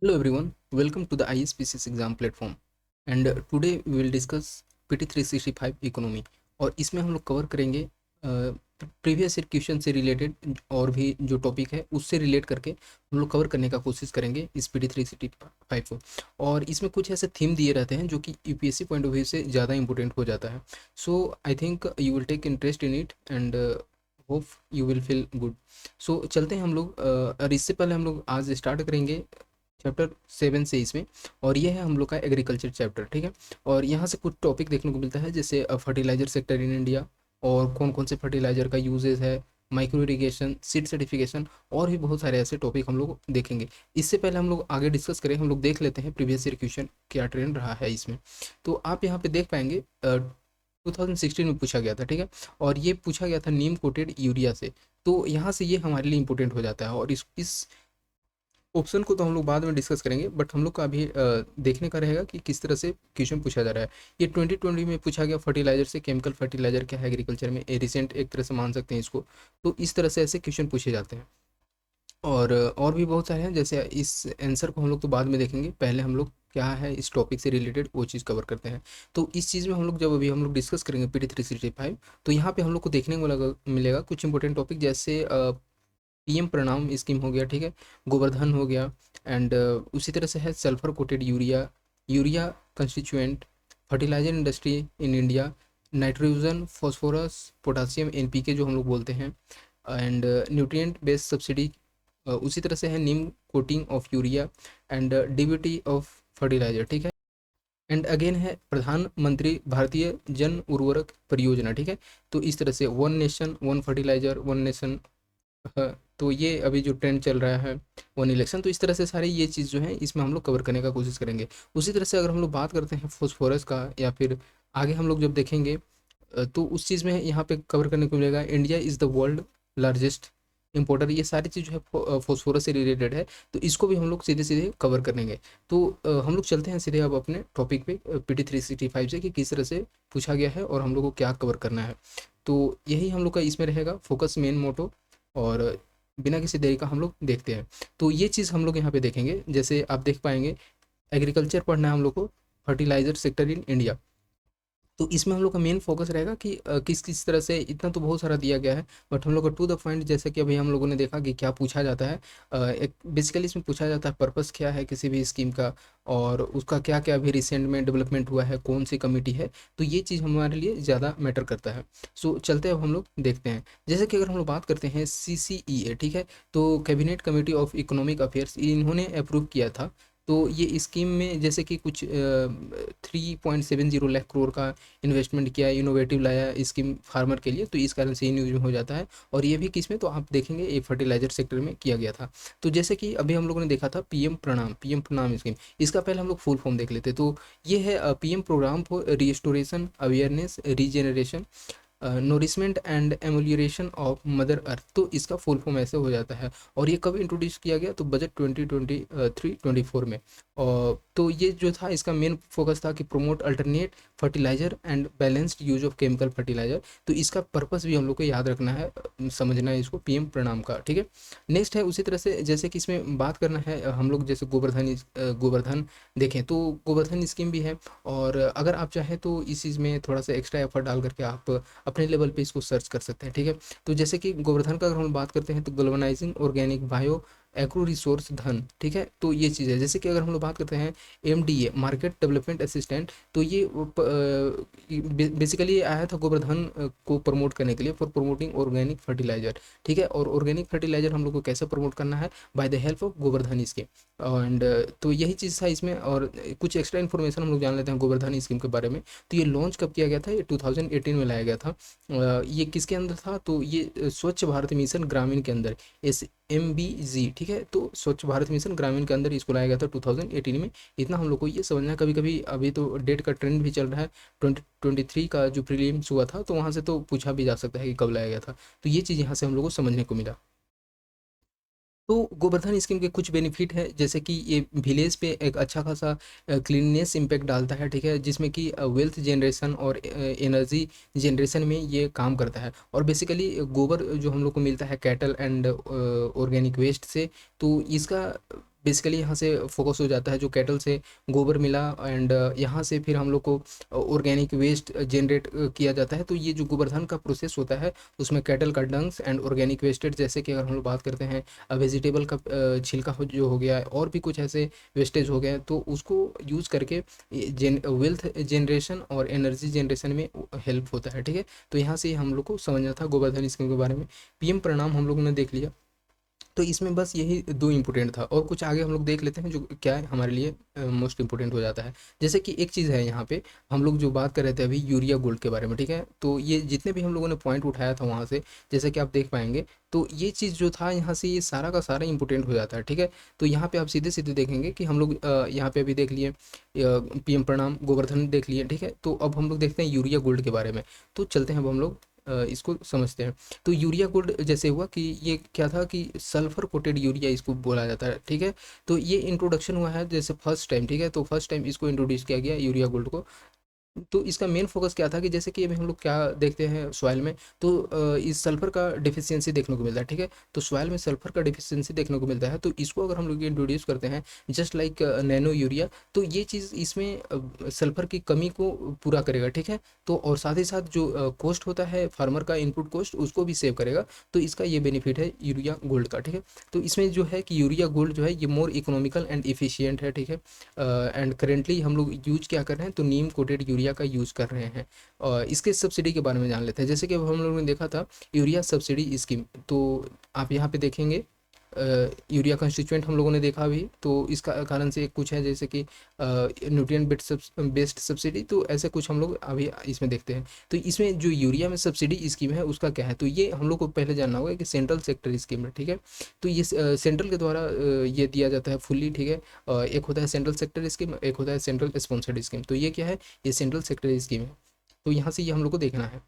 Hello everyone, welcome to the ISPCS exam platform and today we will discuss PT 365 economy. और इसमें हम लोग cover करेंगे previous year question से related और भी जो टॉपिक है उससे रिलेट करके हम लोग कवर करने का कोशिश करेंगे इस PT 365 को। और इसमें कुछ ऐसे थीम दिए रहते हैं जो कि यूपीएससी पॉइंट ऑफ व्यू से ज़्यादा इंपॉर्टेंट हो जाता है। So I think you will take interest in it and hope you will feel good. So चलते हैं हम लोग और इससे पहले हम लोग आज स्टार्ट करेंगे चैप्टर 7 से इसमें। और ये है हम लोग का एग्रीकल्चर चैप्टर, ठीक है। और यहाँ से कुछ टॉपिक देखने को मिलता है जैसे फर्टिलाइजर सेक्टर इन इंडिया और कौन कौन से फर्टिलाइजर का यूजेस है, माइक्रो इरिगेशन, सीड सर्टिफिकेशन और भी बहुत सारे ऐसे टॉपिक हम लोग देखेंगे। इससे पहले हम लोग आगे डिस्कस करें, हम लोग देख लेते हैं प्रीवियस ईयर क्वेश्चन क्या ट्रेंड रहा है इसमें। तो आप यहाँ पे देख पाएंगे 2016 में पूछा गया था, ठीक है। और ये पूछा गया था नीम कोटेड यूरिया से। तो यहाँ से ये हमारे लिए इंपॉर्टेंट हो जाता है और इस ऑप्शन को तो हम लोग बाद में डिस्कस करेंगे, बट हम लोग का अभी देखने का रहेगा कि किस तरह से क्वेश्चन पूछा जा रहा है। ये 2020 में पूछा गया फर्टिलाइजर से, केमिकल फर्टिलाइजर क्या है एग्रीकल्चर में, रिसेंट एक तरह से मान सकते हैं इसको। तो इस तरह से ऐसे क्वेश्चन पूछे जाते हैं। और भी बहुत सारे हैं, जैसे इस आंसर को हम लोग तो बाद में देखेंगे, पहले हम लोग क्या है इस टॉपिक से रिलेटेड वो चीज़ कवर करते हैं। तो इस चीज़ में हम लोग जब अभी हम लोग डिस्कस करेंगे PT 365, तो यहाँ पे हम लोग को देखने को मिलेगा कुछ इंपॉर्टेंट टॉपिक, जैसे पीएम प्रणाम स्कीम हो गया, ठीक है, गोवर्धन हो गया एंड उसी तरह से है sulphur coated urea, urea constituent, fertiliser industry in India, nitrogen phosphorus potassium NPK जो हम लोग बोलते हैं एंड न्यूट्रिएंट बेस्ड सब्सिडी, उसी तरह से है neem coating of urea and DBT of fertiliser, ठीक है। एंड अगेन है प्रधानमंत्री भारतीय जन उर्वरक परियोजना, ठीक है। तो इस तरह से one nation one fertiliser, one nation, तो ये अभी जो ट्रेंड चल रहा है वन इलेक्शन, तो इस तरह से सारी ये चीज़ जो है इसमें हम लोग कवर करने का कोशिश करेंगे। उसी तरह से अगर हम लोग बात करते हैं फॉस्फोरस का, या फिर आगे हम लोग जब देखेंगे तो उस चीज़ में यहाँ पे कवर करने को मिलेगा India is the world largest importer. ये सारी चीज़ जो है फॉस्फोरस से रिलेटेड है, तो इसको भी हम लोग सीधे सीधे कवर कर लेंगे। तो हम लोग चलते हैं सीधे अब अपने टॉपिक पे PT 365 से कि किस तरह से पूछा गया है और हम लोग को क्या कवर करना है। तो यही हम लोग का इसमें रहेगा फोकस, मेन मोटो। और बिना किसी देरी का हम लोग देखते हैं। तो ये चीज़ हम लोग यहाँ पे देखेंगे, जैसे आप देख पाएंगे एग्रीकल्चर पढ़ना है हम लोग को, फर्टिलाइजर सेक्टर इन इंडिया। तो इसमें हम लोग का मेन फोकस रहेगा कि किस किस तरह से, इतना तो बहुत सारा दिया गया है बट हम लोग का टू द पॉइंट, जैसे कि अभी हम लोगों ने देखा कि क्या पूछा जाता है। एक बेसिकली इसमें पूछा जाता है पर्पस क्या है किसी भी स्कीम का, और उसका क्या क्या अभी रिसेंट में डेवलपमेंट हुआ है, कौन सी कमेटी है। तो ये चीज़ हमारे लिए ज़्यादा मैटर करता है। सो चलते अब हम लोग देखते हैं। जैसे कि अगर हम लोग बात करते हैं CCEA, ठीक है, तो cabinet committee of economic affairs, इन्होंने अप्रूव किया था। तो ये स्कीम में जैसे कि कुछ 3.70 लाख करोड़ का इन्वेस्टमेंट किया, इनोवेटिव लाया स्कीम फार्मर के लिए, तो इस कारण से इन यूज में हो जाता है। और ये भी किस में, तो आप देखेंगे ये फर्टिलाइजर सेक्टर में किया गया था। तो जैसे कि अभी हम लोगों ने देखा था पीएम प्रणाम स्कीम, इसका पहले हम लोग फुल फॉर्म देख लेते। तो ये है PM programme for restoration awareness regeneration nourishment and amelioration of mother earth. तो इसका फुल फॉर्म ऐसे हो जाता है। और ये कब इंट्रोड्यूस किया गया, तो बजट 2023-24 में। और तो ये जो था इसका मेन फोकस था कि promote alternate fertiliser and balanced use of chemical fertiliser. तो इसका पर्पस भी हम लोग को याद रखना है, समझना है इसको पीएम प्रणाम का, ठीक है। नेक्स्ट है उसी तरह से, जैसे कि इसमें बात करना है हम लोग, जैसे गोवर्धन देखें तो गोवर्धन स्कीम भी है। और अगर आप चाहें तो इस चीज़ में थोड़ा सा एक्स्ट्रा एफर्ट डाल करके आप अपने लेवल पे इसको सर्च कर सकते हैं, ठीक है। तो जैसे कि गोवर्धन का अगर हम बात करते हैं तो globalising organic bio agro resource धन, ठीक है। तो ये चीज़ है। जैसे कि अगर हम लोग बात करते हैं MDA मार्केट डेवलपमेंट असिस्टेंट, तो ये बेसिकली आया था गोवर्धन को प्रमोट करने के लिए, फॉर प्रमोटिंग ऑर्गेनिक फर्टिलाइजर, ठीक है। और ऑर्गेनिक फर्टिलाइजर हम लोग को कैसे प्रमोट करना है, by the help of Govardhan scheme. And तो यही चीज़ था इसमें। और कुछ एक्स्ट्रा इन्फॉर्मेशन हम लोग जान लेते हैं गोवर्धन स्कीम के बारे में। तो ये लॉन्च कब किया गया था, ये 2018 में लाया गया था। ये किसके अंदर था, तो ये स्वच्छ भारत मिशन ग्रामीण के अंदर, SMBG, ठीक है। तो स्वच्छ भारत मिशन ग्रामीण के अंदर इसको लाया गया था 2018 में। इतना हम लोग को ये समझना है। कभी कभी अभी तो डेट का ट्रेंड भी चल रहा है, 2023 का जो प्रीलिम्स हुआ था तो वहाँ से तो पूछा भी जा सकता है कि कब लाया गया था। तो ये चीज़ यहाँ से हम लोग को समझने को मिला। तो गोवर्धन स्कीम के कुछ बेनिफिट है, जैसे कि ये विलेज पे एक अच्छा खासा क्लीननेस इम्पैक्ट डालता है, ठीक है, जिसमें कि वेल्थ जनरेशन और एनर्जी जनरेशन में ये काम करता है। और बेसिकली गोबर जो हम लोग को मिलता है कैटल एंड ऑर्गेनिक वेस्ट से, तो इसका बेसिकली यहाँ से फोकस हो जाता है, जो कैटल से गोबर मिला एंड यहाँ से फिर हम लोग को ऑर्गेनिक वेस्ट जनरेट किया जाता है। तो ये जो गोवर्धन का प्रोसेस होता है उसमें कैटल का डंग्स एंड ऑर्गेनिक वेस्टेज, जैसे कि अगर हम लोग बात करते हैं वेजिटेबल का छिलका जो हो गया है और भी कुछ ऐसे वेस्टेज हो गए, तो उसको यूज़ करके वेल्थ जनरेशन और एनर्जी जनरेशन में हेल्प होता है। ठीक है, तो यहाँ से हम लोग को समझना था गोवर्धन स्कीम के बारे में। पीएम प्रणाम हम लोगों ने देख लिया, तो इसमें बस यही दो इम्पोर्टेंट था, और कुछ आगे हम लोग देख लेते हैं जो क्या है हमारे लिए मोस्ट इम्पोर्टेंट हो जाता है। जैसे कि एक चीज़ है यहाँ पे, हम लोग जो बात कर रहे थे अभी यूरिया गोल्ड के बारे में, ठीक है, तो ये जितने भी हम लोगों ने पॉइंट उठाया था वहाँ से, जैसे कि आप देख पाएंगे, तो ये चीज़ जो था यहाँ से ये सारा का सारा इंपॉर्टेंट हो जाता है। ठीक है, तो यहाँ पे आप सीधे सीधे देखेंगे कि हम लोग यहाँ पे अभी देख लिए पीएम प्रणाम गोवर्धन देख लिए। ठीक है, तो अब हम लोग देखते हैं यूरिया गोल्ड के बारे में। तो चलते हैं अब हम लोग इसको समझते हैं। तो यूरिया गोल्ड जैसे हुआ कि ये क्या था कि सल्फर कोटेड यूरिया इसको बोला जाता है। ठीक है, तो ये इंट्रोडक्शन हुआ है जैसे फर्स्ट टाइम। ठीक है, तो फर्स्ट टाइम इसको इंट्रोड्यूस किया गया यूरिया गोल्ड को। तो इसका मेन फोकस क्या था कि जैसे कि अभी हम लोग क्या देखते हैं सॉइल में, तो इस सल्फर का डिफिशियंसी देखने को मिलता है। ठीक है, तो सॉइल में सल्फर का डिफिशियंसी देखने को मिलता है, तो इसको अगर हम लोग इंट्रोड्यूस करते हैं जस्ट लाइक नैनो यूरिया, तो ये चीज़ इसमें सल्फर की कमी को पूरा करेगा। ठीक है, तो और साथ ही साथ जो कॉस्ट होता है फार्मर का, इनपुट कॉस्ट, उसको भी सेव करेगा। तो इसका ये बेनिफिट है यूरिया गोल्ड का। ठीक है, तो इसमें जो है कि यूरिया गोल्ड जो है ये मोर इकोनॉमिकल एंड इफिशियंट है। ठीक है, एंड करेंटली हम लोग यूज क्या कर रहे हैं, तो नीम कोटेड यूरिया का यूज़ कर रहे हैं। और इसके सब्सिडी के बारे में जान लेते हैं। जैसे कि अब हम लोगों ने देखा था यूरिया सब्सिडी स्कीम, तो आप यहाँ पे देखेंगे यूरिया कंस्टिट्यूएंट हम लोगों ने देखा अभी, तो इसका कारण से एक कुछ है जैसे कि न्यूट्रिएंट बेस्ड सब्सिडी, तो ऐसे कुछ हम लोग अभी इसमें देखते हैं। तो इसमें जो यूरिया में सब्सिडी स्कीम है उसका क्या है, तो ये हम लोग को पहले जानना होगा कि सेंट्रल सेक्टर स्कीम है। ठीक है, तो ये सेंट्रल के द्वारा ये दिया जाता है फुल्ली। ठीक है, एक होता है सेंट्रल सेक्टर स्कीम, एक होता है सेंट्रल स्पॉन्सर्ड स्कीम। तो ये क्या है, ये सेंट्रल सेक्टर स्कीम है। तो यहाँ से ये हम लोग को देखना है,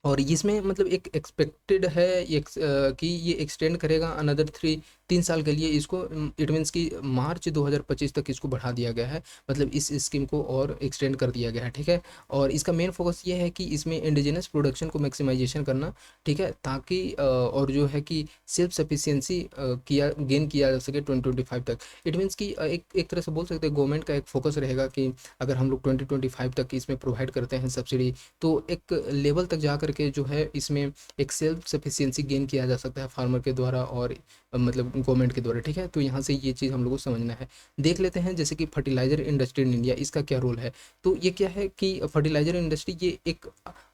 और इसमें मतलब एक एक्सपेक्टेड है कि ये एक्सटेंड करेगा अनदर 3 साल के लिए इसको। इट मीन्स कि मार्च 2025 तक इसको बढ़ा दिया गया है, मतलब इस स्कीम को और एक्सटेंड कर दिया गया है। ठीक है, और इसका मेन फोकस ये है कि इसमें इंडिजिनस प्रोडक्शन को मैक्सिमाइजेशन करना। ठीक है, ताकि और जो है कि सेल्फ सफिशियंसी गेन किया जा सके 2025 तक। इट मीन्स कि एक तरह से बोल सकते हैं गवर्नमेंट का एक फोकस रहेगा कि अगर हम लोग 2025 तक इसमें प्रोवाइड करते हैं सब्सिडी, तो एक लेवल तक जा करके जो है इसमें एक सेल्फ सफिशिएंसी गेन किया जा सकता है फार्मर के द्वारा और मतलब गवर्नमेंट के द्वारा। ठीक है, तो यहाँ से ये चीज़ हम लोग को समझना है। देख लेते हैं जैसे कि फर्टिलाइजर इंडस्ट्री इन इंडिया, इसका क्या रोल है। तो ये क्या है कि फर्टिलाइजर इंडस्ट्री ये एक,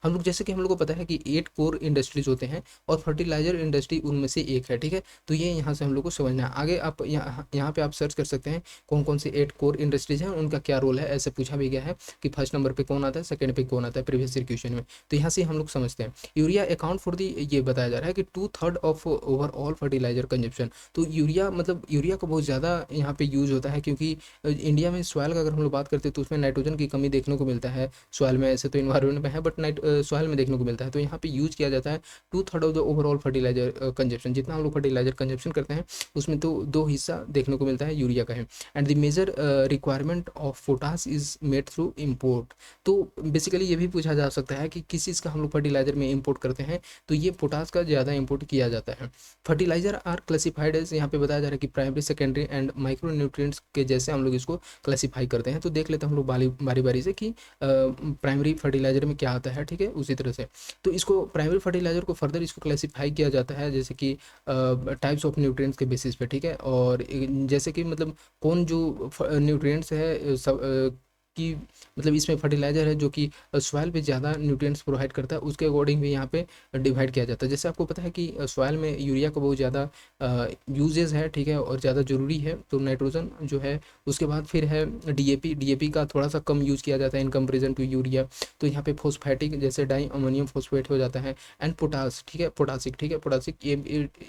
हम लोग जैसे कि हम लोग को पता है कि 8 कोर इंडस्ट्रीज होते हैं और फर्टिलाइजर इंडस्ट्री उनमें से एक है। ठीक है, तो ये यहाँ से हम लोग को समझना है। आगे आप यहाँ पे आप सर्च कर सकते हैं कौन कौन से 8 कोर इंडस्ट्रीज हैं, उनका क्या रोल है, ऐसे पूछा भी गया है कि फर्स्ट नंबर पे कौन आता है, सेकंड पे कौन आता है प्रीवियस ईयर क्वेश्चन में। तो यहाँ से हम लोग समझते हैं यूरिया अकाउंट फॉर दी, ये बताया जा रहा है कि 2/3 ऑफ ओवरऑल फर्टिलाइजर कंजप्शन। तो यूरिया मतलब यूरिया का बहुत ज़्यादा यहाँ पे यूज होता है, क्योंकि इंडिया में सॉइल का अगर हम लोग बात करते हैं तो उसमें नाइट्रोजन की कमी देखने को मिलता है सॉइल में, ऐसे तो इन्वायरमेंट में है बट सॉइल में देखने को मिलता है। तो यहाँ पे यूज किया जाता है 2/3 of the overall fertiliser consumption. जितना हम लोग फर्टिलाइजर कंजप्शन करते हैं उसमें तो 2 हिस्सा देखने को मिलता है यूरिया का है। And the major requirement of potash is made through import. तो बेसिकली ये भी पूछा जा सकता है कि किस चीज़ का हम लोग फर्टिलाइजर में इंपोर्ट करते हैं, तो ये पोटास का ज़्यादा इंपोर्ट किया जाता है। फर्टिलाइजर आर क्लासिफाइड एज, यहाँ पे बताया जा रहा है कि primary secondary and micro nutrients के जैसे हम लोग इसको क्लासीफाई करते हैं। तो देख लेते हैं हम लोग बारी बारी से कि प्राइमरी फर्टिलाइजर में क्या आता है। ठीक है, उसी तरह से तो इसको प्राइमरी फर्टिलाइजर को फर्दर इसको क्लासीफाई किया जाता है जैसे कि टाइप्स ऑफ न्यूट्रिएंट्स के बेसिस पे। ठीक है, और जैसे कि मतलब कौन जो न्यूट्रिएंट्स है कि मतलब इसमें फर्टिलाइजर है जो कि सॉइल पे ज़्यादा न्यूट्रिएंट्स प्रोवाइड करता है, उसके अकॉर्डिंग भी यहाँ पे डिवाइड किया जाता है। जैसे आपको पता है कि सॉइल में यूरिया का बहुत ज़्यादा यूजेज है। ठीक है, और ज़्यादा ज़रूरी है, तो नाइट्रोजन जो है, उसके बाद फिर है डीएपी का थोड़ा सा कम यूज़ किया जाता है इन कंपेरिजन टू यूरिया। तो यहाँ पे फॉस्फेटिक जैसे डाई अमोनियम फॉस्फेट हो जाता है। एंड पोटास, ठीक है, पोटासिक, ठीक है, पोटासिक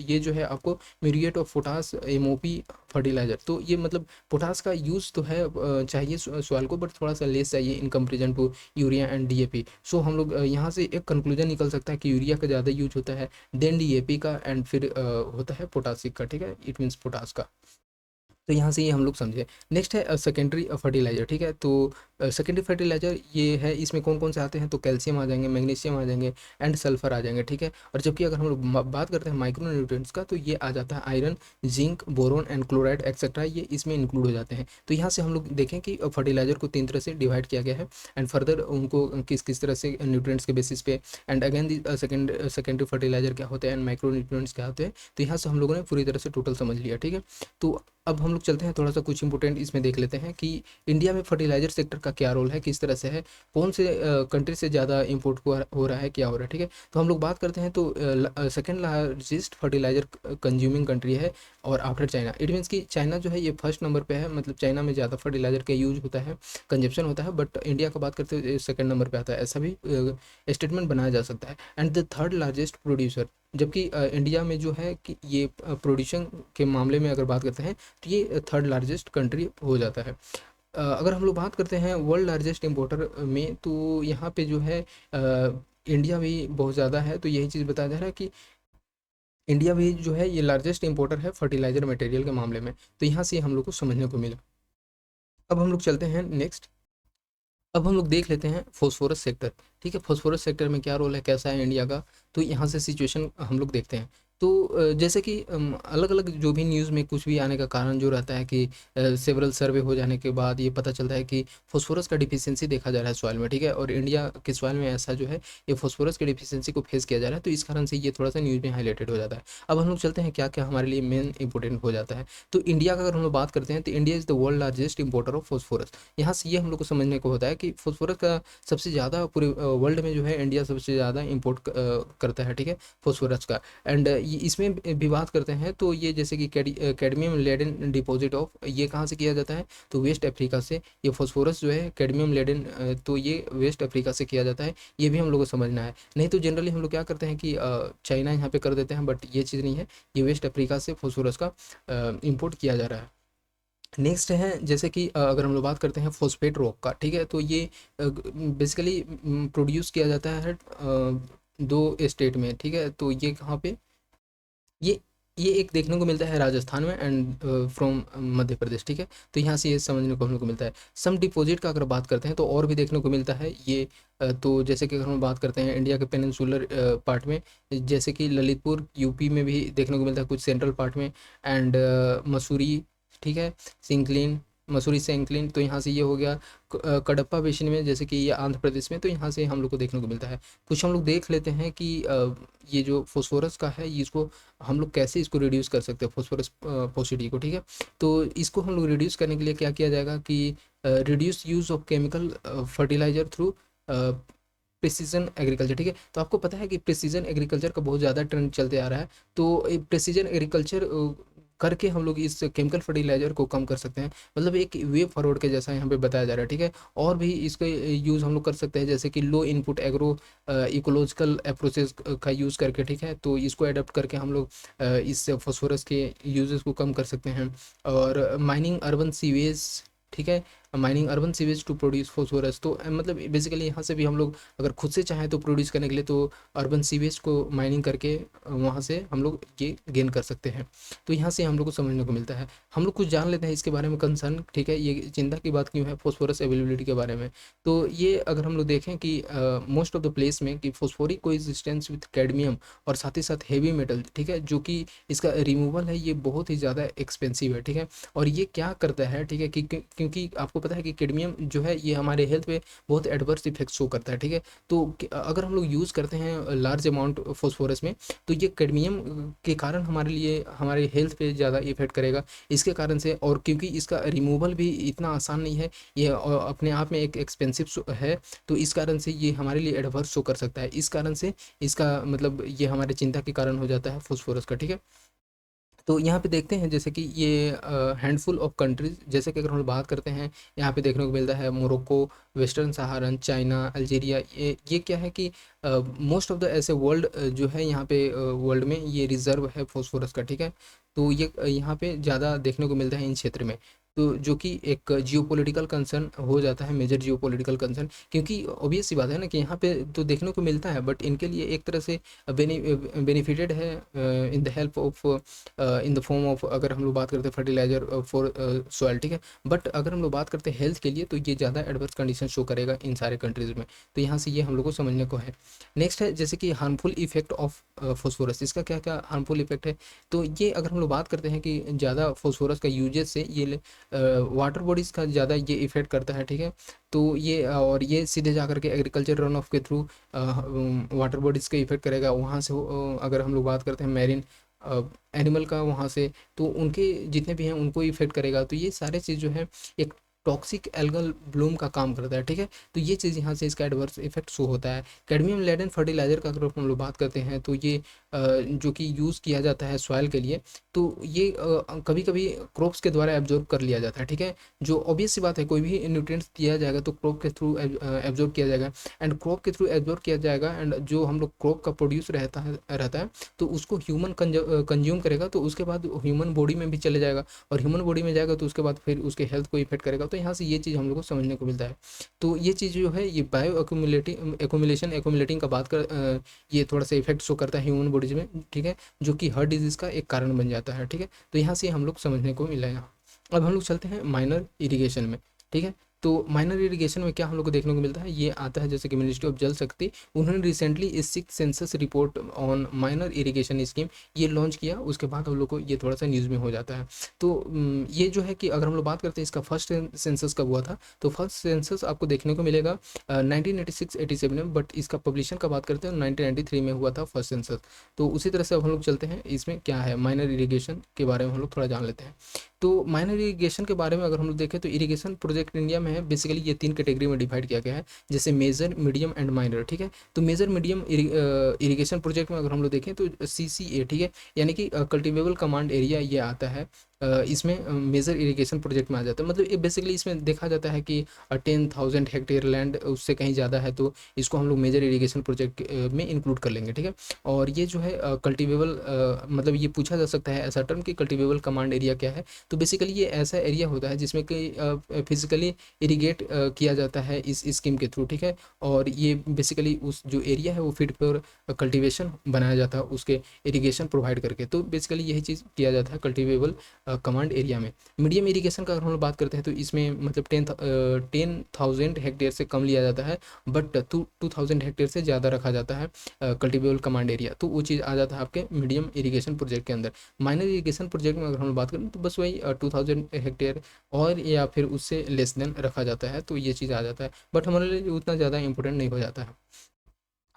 ये जो है आपको muriate of potash MOP fertiliser. तो ये मतलब पोटास का यूज़ तो है चाहिए सॉइल को, बट थोड़ा सा लेस चाहिए in comparison to urea and DAP. So हम लोग यहाँ से एक कंक्लूजन निकल सकता है कि यूरिया का ज़्यादा यूज होता है, देन डीएपी का, एंड फिर होता है पोटासिक का। ठीक है, इट मीन्स पोटास का। तो यहाँ से ये हम लोग समझे। नेक्स्ट है सेकेंडरी फर्टिलाइजर। ठीक है, तो सेकेंडरी फर्टिलाइजर ये है, इसमें कौन कौन से आते हैं, तो कैल्शियम आ जाएंगे, मैग्नीशियम आ जाएंगे एंड सल्फर आ जाएंगे, ठीक है। और जबकि अगर हम लोग बात करते हैं माइक्रो न्यूट्रिएंट्स का, तो ये आ जाता है iron, zinc, boron and chloride etcetera, ये इसमें इंक्लूड हो जाते हैं। तो यहाँ से हम लोग देखें कि फर्टिलाइजर को 3 तरह से डिवाइड किया गया है एंड फर्दर उनको किस किस तरह से न्यूट्रिएंट्स के बेसिस पे एंड अगेन सेकेंडरी फर्टिलाइजर क्या होते हैं एंड माइक्रो न्यूट्रिएंट्स क्या होते हैं। तो यहाँ से हम लोगों ने पूरी तरह से टोटल समझ लिया, ठीक है। तो अब हम लोग चलते हैं, थोड़ा सा कुछ इंपॉर्टेंट इसमें देख लेते हैं कि इंडिया में फर्टिलाइजर सेक्टर का क्या रोल है, किस तरह से है, कौन से कंट्री से ज़्यादा इंपोर्ट हो रहा है, क्या हो रहा है, ठीक है। तो हम लोग बात करते हैं तो second largest fertiliser consuming country है और आफ्टर चाइना, इट मीन्स कि चाइना जो है ये फर्स्ट नंबर पे है, मतलब चाइना में ज़्यादा फर्टिलाइजर का यूज होता है, कंजप्शन होता है, बट इंडिया का बात करते हैं सेकंड नंबर पे आता है, ऐसा भी स्टेटमेंट बनाया जा सकता है। And the third largest producer, जबकि इंडिया में जो है कि ये प्रोड्यूशन के मामले में अगर बात करते हैं तो ये थर्ड लार्जेस्ट कंट्री हो जाता है। अगर हम लोग बात करते हैं वर्ल्ड लार्जेस्ट इम्पोर्टर में, तो यहाँ पे जो है इंडिया भी बहुत ज़्यादा है, तो यही चीज़ बताया जा रहा है कि इंडिया भी जो है ये लार्जेस्ट इंपोर्टर है फर्टिलाइजर मटेरियल के मामले में। तो यहाँ से हम लोग को समझने को मिला। अब हम लोग चलते हैं नेक्स्ट, अब हम लोग देख लेते हैं फॉस्फोरस सेक्टर, ठीक है। फॉस्फोरस सेक्टर में क्या रोल है, कैसा है इंडिया का, तो यहाँ से सिचुएशन हम लोग देखते हैं। तो जैसे कि अलग अलग जो भी न्यूज़ में कुछ भी आने का कारण जो रहता है कि सेवरल सर्वे हो जाने के बाद ये पता चलता है कि फॉस्फोरस का डिफिशियंसी देखा जा रहा है सॉइल में, ठीक है। और इंडिया के सॉइल में ऐसा जो है ये फॉस्फोरस के डिफिशियंसी को फेस किया जा रहा है, तो इस कारण से ये थोड़ा सा न्यूज़ में हाईलाइटेड हो जाता है। अब हम लोग चलते हैं क्या क्या हमारे लिए मेन इंपॉर्टेंट हो जाता है। तो इंडिया का अगर हम लोग बात करते हैं तो India is the world largest importer of phosphorus. यहाँ से ये हम लोग को समझने को होता है कि फॉस्फोरस का सबसे ज़्यादा पूरे वर्ल्ड में जो है इंडिया सबसे ज़्यादा इंपोर्ट करता है, ठीक है, फॉस्फोरस का। एंड इसमें भी बात करते हैं तो ये जैसे कि कैडमियम लेडन डिपॉजिट ऑफ, ये कहाँ से किया जाता है, तो वेस्ट अफ्रीका से। ये फॉस्फोरस जो है कैडमियम लेडन, तो ये वेस्ट अफ्रीका से किया जाता है, ये भी हम लोग को समझना है। नहीं तो जनरली हम लोग क्या करते हैं कि चाइना यहाँ पे कर देते हैं, बट ये चीज़ नहीं है, ये वेस्ट अफ्रीका से फॉस्फोरस का इम्पोर्ट किया जा रहा है। नेक्स्ट है जैसे कि अगर हम लोग बात करते हैं फॉस्फेट रॉक का, ठीक है, तो ये बेसिकली प्रोड्यूस किया जाता है 2 स्टेट में, ठीक है। तो ये कहाँ पे, ये ये एक देखने को मिलता है राजस्थान में एंड फ्रॉम मध्य प्रदेश, ठीक है। तो यहाँ से ये समझने को हम लोग को मिलता है। सम डिपॉजिट का अगर बात करते हैं तो और भी देखने को मिलता है ये, तो जैसे कि अगर हम बात करते हैं इंडिया के पेनिनसुलर पार्ट में, जैसे कि ललितपुर यूपी में भी देखने को मिलता है, कुछ सेंट्रल पार्ट में एंड मसूरी, ठीक है, सिंकलिन, मसूरी से इंक्लिन, तो यहाँ से ये हो गया कडप्पा बेसिन में, जैसे कि ये आंध्र प्रदेश में, तो यहाँ से हम लोग को देखने को मिलता है। कुछ हम लोग देख लेते हैं कि ये जो फॉस्फोरस का है इसको हम लोग कैसे इसको रिड्यूस कर सकते हैं, फॉस्फोरस पोसिटी को, ठीक है। तो इसको हम लोग रिड्यूस करने के लिए क्या किया जाएगा कि reduce use of chemical fertiliser through precision agriculture, ठीक है। तो आपको पता है कि प्रिसीजन एग्रीकल्चर का बहुत ज़्यादा ट्रेंड चलते आ रहा है, तो प्रिसीजन एग्रीकल्चर करके हम लोग इस केमिकल फर्टिलाइजर को कम कर सकते हैं, मतलब एक वे फॉरवर्ड के जैसा यहाँ पे बताया जा रहा है, ठीक है। और भी इसका यूज़ हम लोग कर सकते हैं, जैसे कि लो इनपुट एग्रो इकोलॉजिकल अप्रोचेस का यूज़ करके, ठीक है। तो इसको अडोप्ट करके हम लोग इस फॉस्फोरस के यूजेस को कम कर सकते हैं। और माइनिंग अर्बन सीवेज, ठीक है, mining urban sewage to produce phosphorus, तो मतलब बेसिकली यहाँ से भी हम लोग अगर खुद से चाहें तो प्रोड्यूस करने के लिए तो अर्बन सीवेज को माइनिंग करके वहाँ से हम लोग ये गेन कर सकते हैं। तो यहाँ से हम लोग को समझने को मिलता है। हम लोग कुछ जान लेते हैं इसके बारे में कंसर्न, ठीक है, ये चिंता की बात क्यों है फॉस्फोरस अवेलेबिलिटी के बारे में। तो ये अगर हम लोग देखें कि मोस्ट ऑफ द प्लेस में कि फॉस्फोरिक कोएक्सिस्टेंस विथ कैडमियम और साथ ही साथ हेवी मेटल, ठीक है, जो कि इसका रिमूवल है ये बहुत ही ज़्यादा एक्सपेंसिव है, ठीक है। और ये क्या करता है, ठीक है, कि क्योंकि आपको पता है कि कैडमियम जो है ये हमारे हेल्थ पे बहुत एडवर्स इफेक्ट शो करता है, ठीक है। तो अगर हम लोग यूज़ करते हैं लार्ज अमाउंट फॉस्फोरस में, तो ये कैडमियम के कारण हमारे लिए हमारे हेल्थ पे ज़्यादा इफेक्ट करेगा इसके कारण से। और क्योंकि इसका रिमूवल भी इतना आसान नहीं है, ये अपने आप में एक एक्सपेंसिव है, तो इस कारण से ये हमारे लिए एडवर्स शो कर सकता है। इस कारण से इसका मतलब ये हमारे चिंता के कारण हो जाता है फॉस्फोरस का, ठीक है। तो यहाँ पे देखते हैं जैसे कि ये हैंडफुल ऑफ कंट्रीज, जैसे कि अगर हम बात करते हैं यहाँ पे देखने को मिलता है मोरक्को, वेस्टर्न सहारन, चाइना, अल्जीरिया, ये क्या है कि मोस्ट ऑफ द ऐसे वर्ल्ड जो है यहाँ पे वर्ल्ड में ये रिजर्व है फॉस्फोरस का, ठीक है। तो ये यहाँ पे ज़्यादा देखने को मिलता है इन क्षेत्र में। तो जो कि एक जियोपॉलिटिकल कंसर्न हो जाता है, मेजर जियोपॉलिटिकल कंसर्न, क्योंकि ऑब्वियस सी बात है ना कि यहाँ पे तो देखने को मिलता है, बट इनके लिए एक तरह से बेनिफिटेड है in the help of, in the form of, अगर हम लोग बात करते हैं फर्टिलाइजर फॉर सॉइल, ठीक है। बट अगर हम लोग बात करते हैं हेल्थ के लिए, तो ये ज़्यादा एडवर्स कंडीशन शो करेगा इन सारे कंट्रीज़ में। तो यहाँ से ये हम लोग को समझने को है। नेक्स्ट है जैसे कि हार्मफुल इफेक्ट ऑफ फॉस्फोरस, इसका क्या क्या हार्मफुल इफेक्ट है। तो ये अगर हम लोग बात करते हैं कि ज़्यादा फॉस्फोरस का यूजेज से ये वाटर बॉडीज़ का ज़्यादा ये इफेक्ट करता है, ठीक है। तो ये और ये सीधे जा करके एग्रीकल्चर रन ऑफ के थ्रू वाटर बॉडीज़ का इफेक्ट करेगा। वहाँ से अगर हम लोग बात करते हैं मैरिन एनिमल का, वहाँ से तो उनके जितने भी हैं उनको इफेक्ट करेगा। तो ये सारे चीज़ जो है एक टॉक्सिक एल्गल ब्लूम का काम करता है, ठीक है। तो ये चीज़ यहाँ से इसका एडवर्स इफेक्ट शो होता है। कैडमियम लेडन फर्टिलाइजर का अगर हम लोग बात करते हैं, तो ये जो कि यूज़ किया जाता है सॉइल के लिए, तो ये कभी कभी क्रॉप्स के द्वारा एब्जॉर्ब कर लिया जाता है, ठीक है। जो ऑब्वियस सी बात है, कोई भी न्यूट्रिएंट्स दिया जाएगा तो क्रॉप के थ्रू एब्जॉर्ब किया जाएगा, एंड क्रॉप के थ्रू एब्जॉर्ब किया जाएगा, एंड जो हम लोग क्रॉप का प्रोड्यूस रहता है तो उसको ह्यूमन कंज्यूम करेगा, तो उसके बाद ह्यूमन बॉडी में भी चले जाएगा, और ह्यूमन बॉडी में जाएगा तो उसके बाद फिर उसके हेल्थ को इफेक्ट करेगा। तो यहाँ से ये चीज़ हम लोग को समझने को मिलता है। तो ये चीज़ जो है ये बायो एक्यूमुलेटिंग का बात कर ये थोड़ा सा इफेक्ट शो करता है ह्यूमन बॉडीज में, ठीक है, जो कि हार्ट डिजीज़ का एक कारण बन जाता है, ठीक है। तो यहाँ से हम लोग समझने को मिला है यहाँ। अब हम लोग चलते हैं माइनर इरिगेशन में, ठीक है। तो माइनर इरिगेशन में क्या हम लोग को देखने को मिलता है, ये आता है जैसे कि मिनिस्ट्री ऑफ जल शक्ति, उन्होंने रिसेंटली इस 6th census report on minor irrigation scheme ये लॉन्च किया। उसके बाद हम लोग को ये थोड़ा सा न्यूज़ में हो जाता है। तो ये जो है कि अगर हम लोग बात करते हैं इसका फर्स्ट सेंसस कब हुआ था, तो फर्स्ट सेंसस आपको देखने को मिलेगा 1986-87 में, बट इसका पब्लिशन का बात करते हैं 1993 में हुआ था फर्स्ट सेंसस। तो उसी तरह से अब हम लोग चलते हैं इसमें क्या है, माइनर इरिगेशन के बारे में हम लोग थोड़ा जान लेते हैं। तो माइनर इरिगेशन के बारे में अगर हम लोग देखें, तो इरिगेशन प्रोजेक्ट इंडिया में है, बेसिकली ये 3 कैटेगरी में डिवाइड किया गया है, जैसे मेजर, मीडियम एंड माइनर, ठीक है। तो मेजर मीडियम इरिगेशन प्रोजेक्ट में अगर हम लोग देखें तो CCA, ठीक है, यानी कि कल्टिवेबल कमांड एरिया ये आता है। इसमें मेजर इरिगेशन प्रोजेक्ट में आ जाता है। मतलब ये बेसिकली इसमें देखा जाता है कि 10,000 हेक्टेयर लैंड उससे कहीं ज़्यादा है तो इसको हम लोग मेजर इरिगेशन प्रोजेक्ट में इंक्लूड कर लेंगे, ठीक है। और ये जो है कल्टिवेबल, मतलब ये पूछा जा सकता है ऐसा टर्म कि कल्टिवेबल कमांड एरिया क्या है। तो बेसिकली ये ऐसा एरिया होता है जिसमें कि फिजिकली इरिगेट किया जाता है इस स्कीम के थ्रू, ठीक है। और ये बेसिकली उस जो एरिया है वो फिट पर कल्टिवेशन बनाया जाता है उसके इरिगेशन प्रोवाइड करके। तो बेसिकली यही चीज़ किया जाता है कल्टिवेबल कमांड एरिया में। मीडियम इरिगेशन का अगर हम लोग बात करते हैं तो इसमें मतलब 10,000 हेक्टेयर से कम लिया जाता है, बट 2,000 हेक्टेयर से ज़्यादा रखा जाता है कल्टिवेबल कमांड एरिया। तो वो चीज़ आ जाता है आपके मीडियम इरिगेशन प्रोजेक्ट के अंदर। माइनर इरिगेशन प्रोजेक्ट में अगर हम लोग बात करें तो बस वही 2,000 हेक्टेयर और या फिर उससे लेस देन रखा जाता है, तो ये चीज़ आ जाता है, बट हमारे लिए उतना ज़्यादा इंपॉर्टेंट नहीं हो जाता है।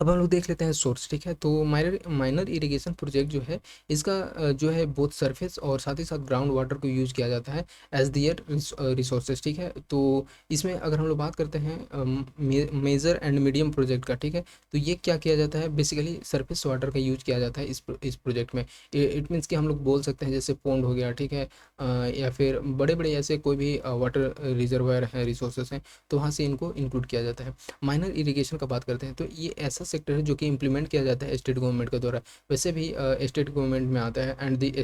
अब हम लोग देख लेते हैं सोर्स, ठीक है। तो माइनर माइनर इरिगेशन प्रोजेक्ट जो है इसका जो है बोथ सरफेस और साथ ही साथ ग्राउंड वाटर को यूज़ किया जाता है एज दियर रिसोर्सेज, ठीक है। तो इसमें अगर हम लोग बात करते हैं मेजर एंड मीडियम प्रोजेक्ट का, ठीक है, तो ये क्या किया जाता है, बेसिकली सरफेस वाटर का यूज किया जाता है इस प्रोजेक्ट में। इट मीन्स कि हम लोग बोल सकते हैं जैसे पॉन्ड हो गया, ठीक है, या फिर बड़े बड़े ऐसे कोई भी वाटर रिजर्वायर हैं, रिसोर्सेज हैं, तो वहाँ से इनको इंक्लूड किया जाता है। माइनर इरिगेशन का बात करते हैं तो ये ऐसा सेक्टर है जो कि इम्प्लीमेंट किया जाता है स्टेट गवर्नमेंट के द्वारा। वैसे भी स्टेट गवर्नमेंट में आता है, एंड द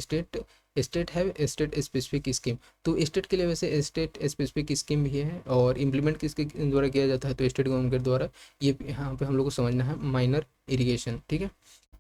स्टेट है स्टेट स्पेसिफिक स्कीम। तो स्टेट के लिए वैसे स्टेट स्पेसिफिक स्कीम भी है, और इम्प्लीमेंट किसके द्वारा किया जाता है, तो स्टेट गवर्नमेंट के द्वारा। ये यहाँ पे हम लोग को समझना है माइनर इरिगेशन, ठीक है।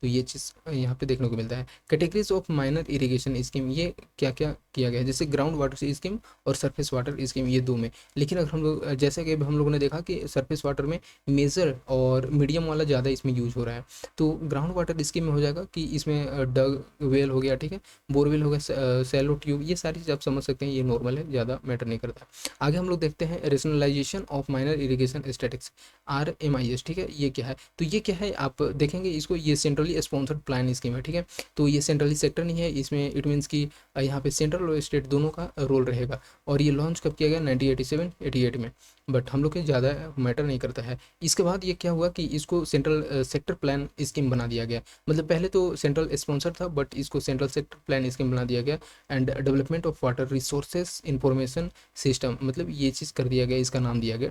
तो ये चीज़ यहाँ पे देखने को मिलता है। Categories of minor irrigation scheme, ये क्या क्या किया गया है, जैसे ग्राउंड वाटर स्कीम और सरफेस वाटर स्कीम, ये दो में। लेकिन अगर हम लोग जैसे कि हम लोगों ने देखा कि सरफेस वाटर में मेजर और मीडियम वाला ज़्यादा इसमें यूज हो रहा है। तो ग्राउंड वाटर स्कीम में हो जाएगा कि इसमें डग वेल हो गया, ठीक है, बोरवेल हो गया, सैलो ट्यूब, ये सारी चीज़ आप समझ सकते हैं, ये नॉर्मल है, ज़्यादा मैटर नहीं करता। आगे हम लोग देखते हैं rationalisation of minor irrigation statistics, RMIS, ठीक है। ये क्या है, तो ये क्या है आप देखेंगे इसको, ये सेंट्रली स्पॉन्सर्ड प्लान स्कीम है, ठीक है। तो ये सेंट्रली सेक्टर नहीं है, इसमें इट मीन्स कि यहाँ पे सेंट्रल और स्टेट दोनों का रोल रहेगा। और ये लॉन्च कब किया गया, 1987-88 में, बट हम लोग के ज़्यादा मैटर नहीं करता है। इसके बाद ये क्या हुआ कि इसको सेंट्रल सेक्टर प्लान स्कीम बना दिया गया। मतलब पहले तो सेंट्रल स्पॉन्सर था, बट इसको सेंट्रल सेक्टर प्लान स्कीम बना दिया गया। And development of water resources information system, मतलब ये चीज़ कर दिया गया, इसका नाम दिया गया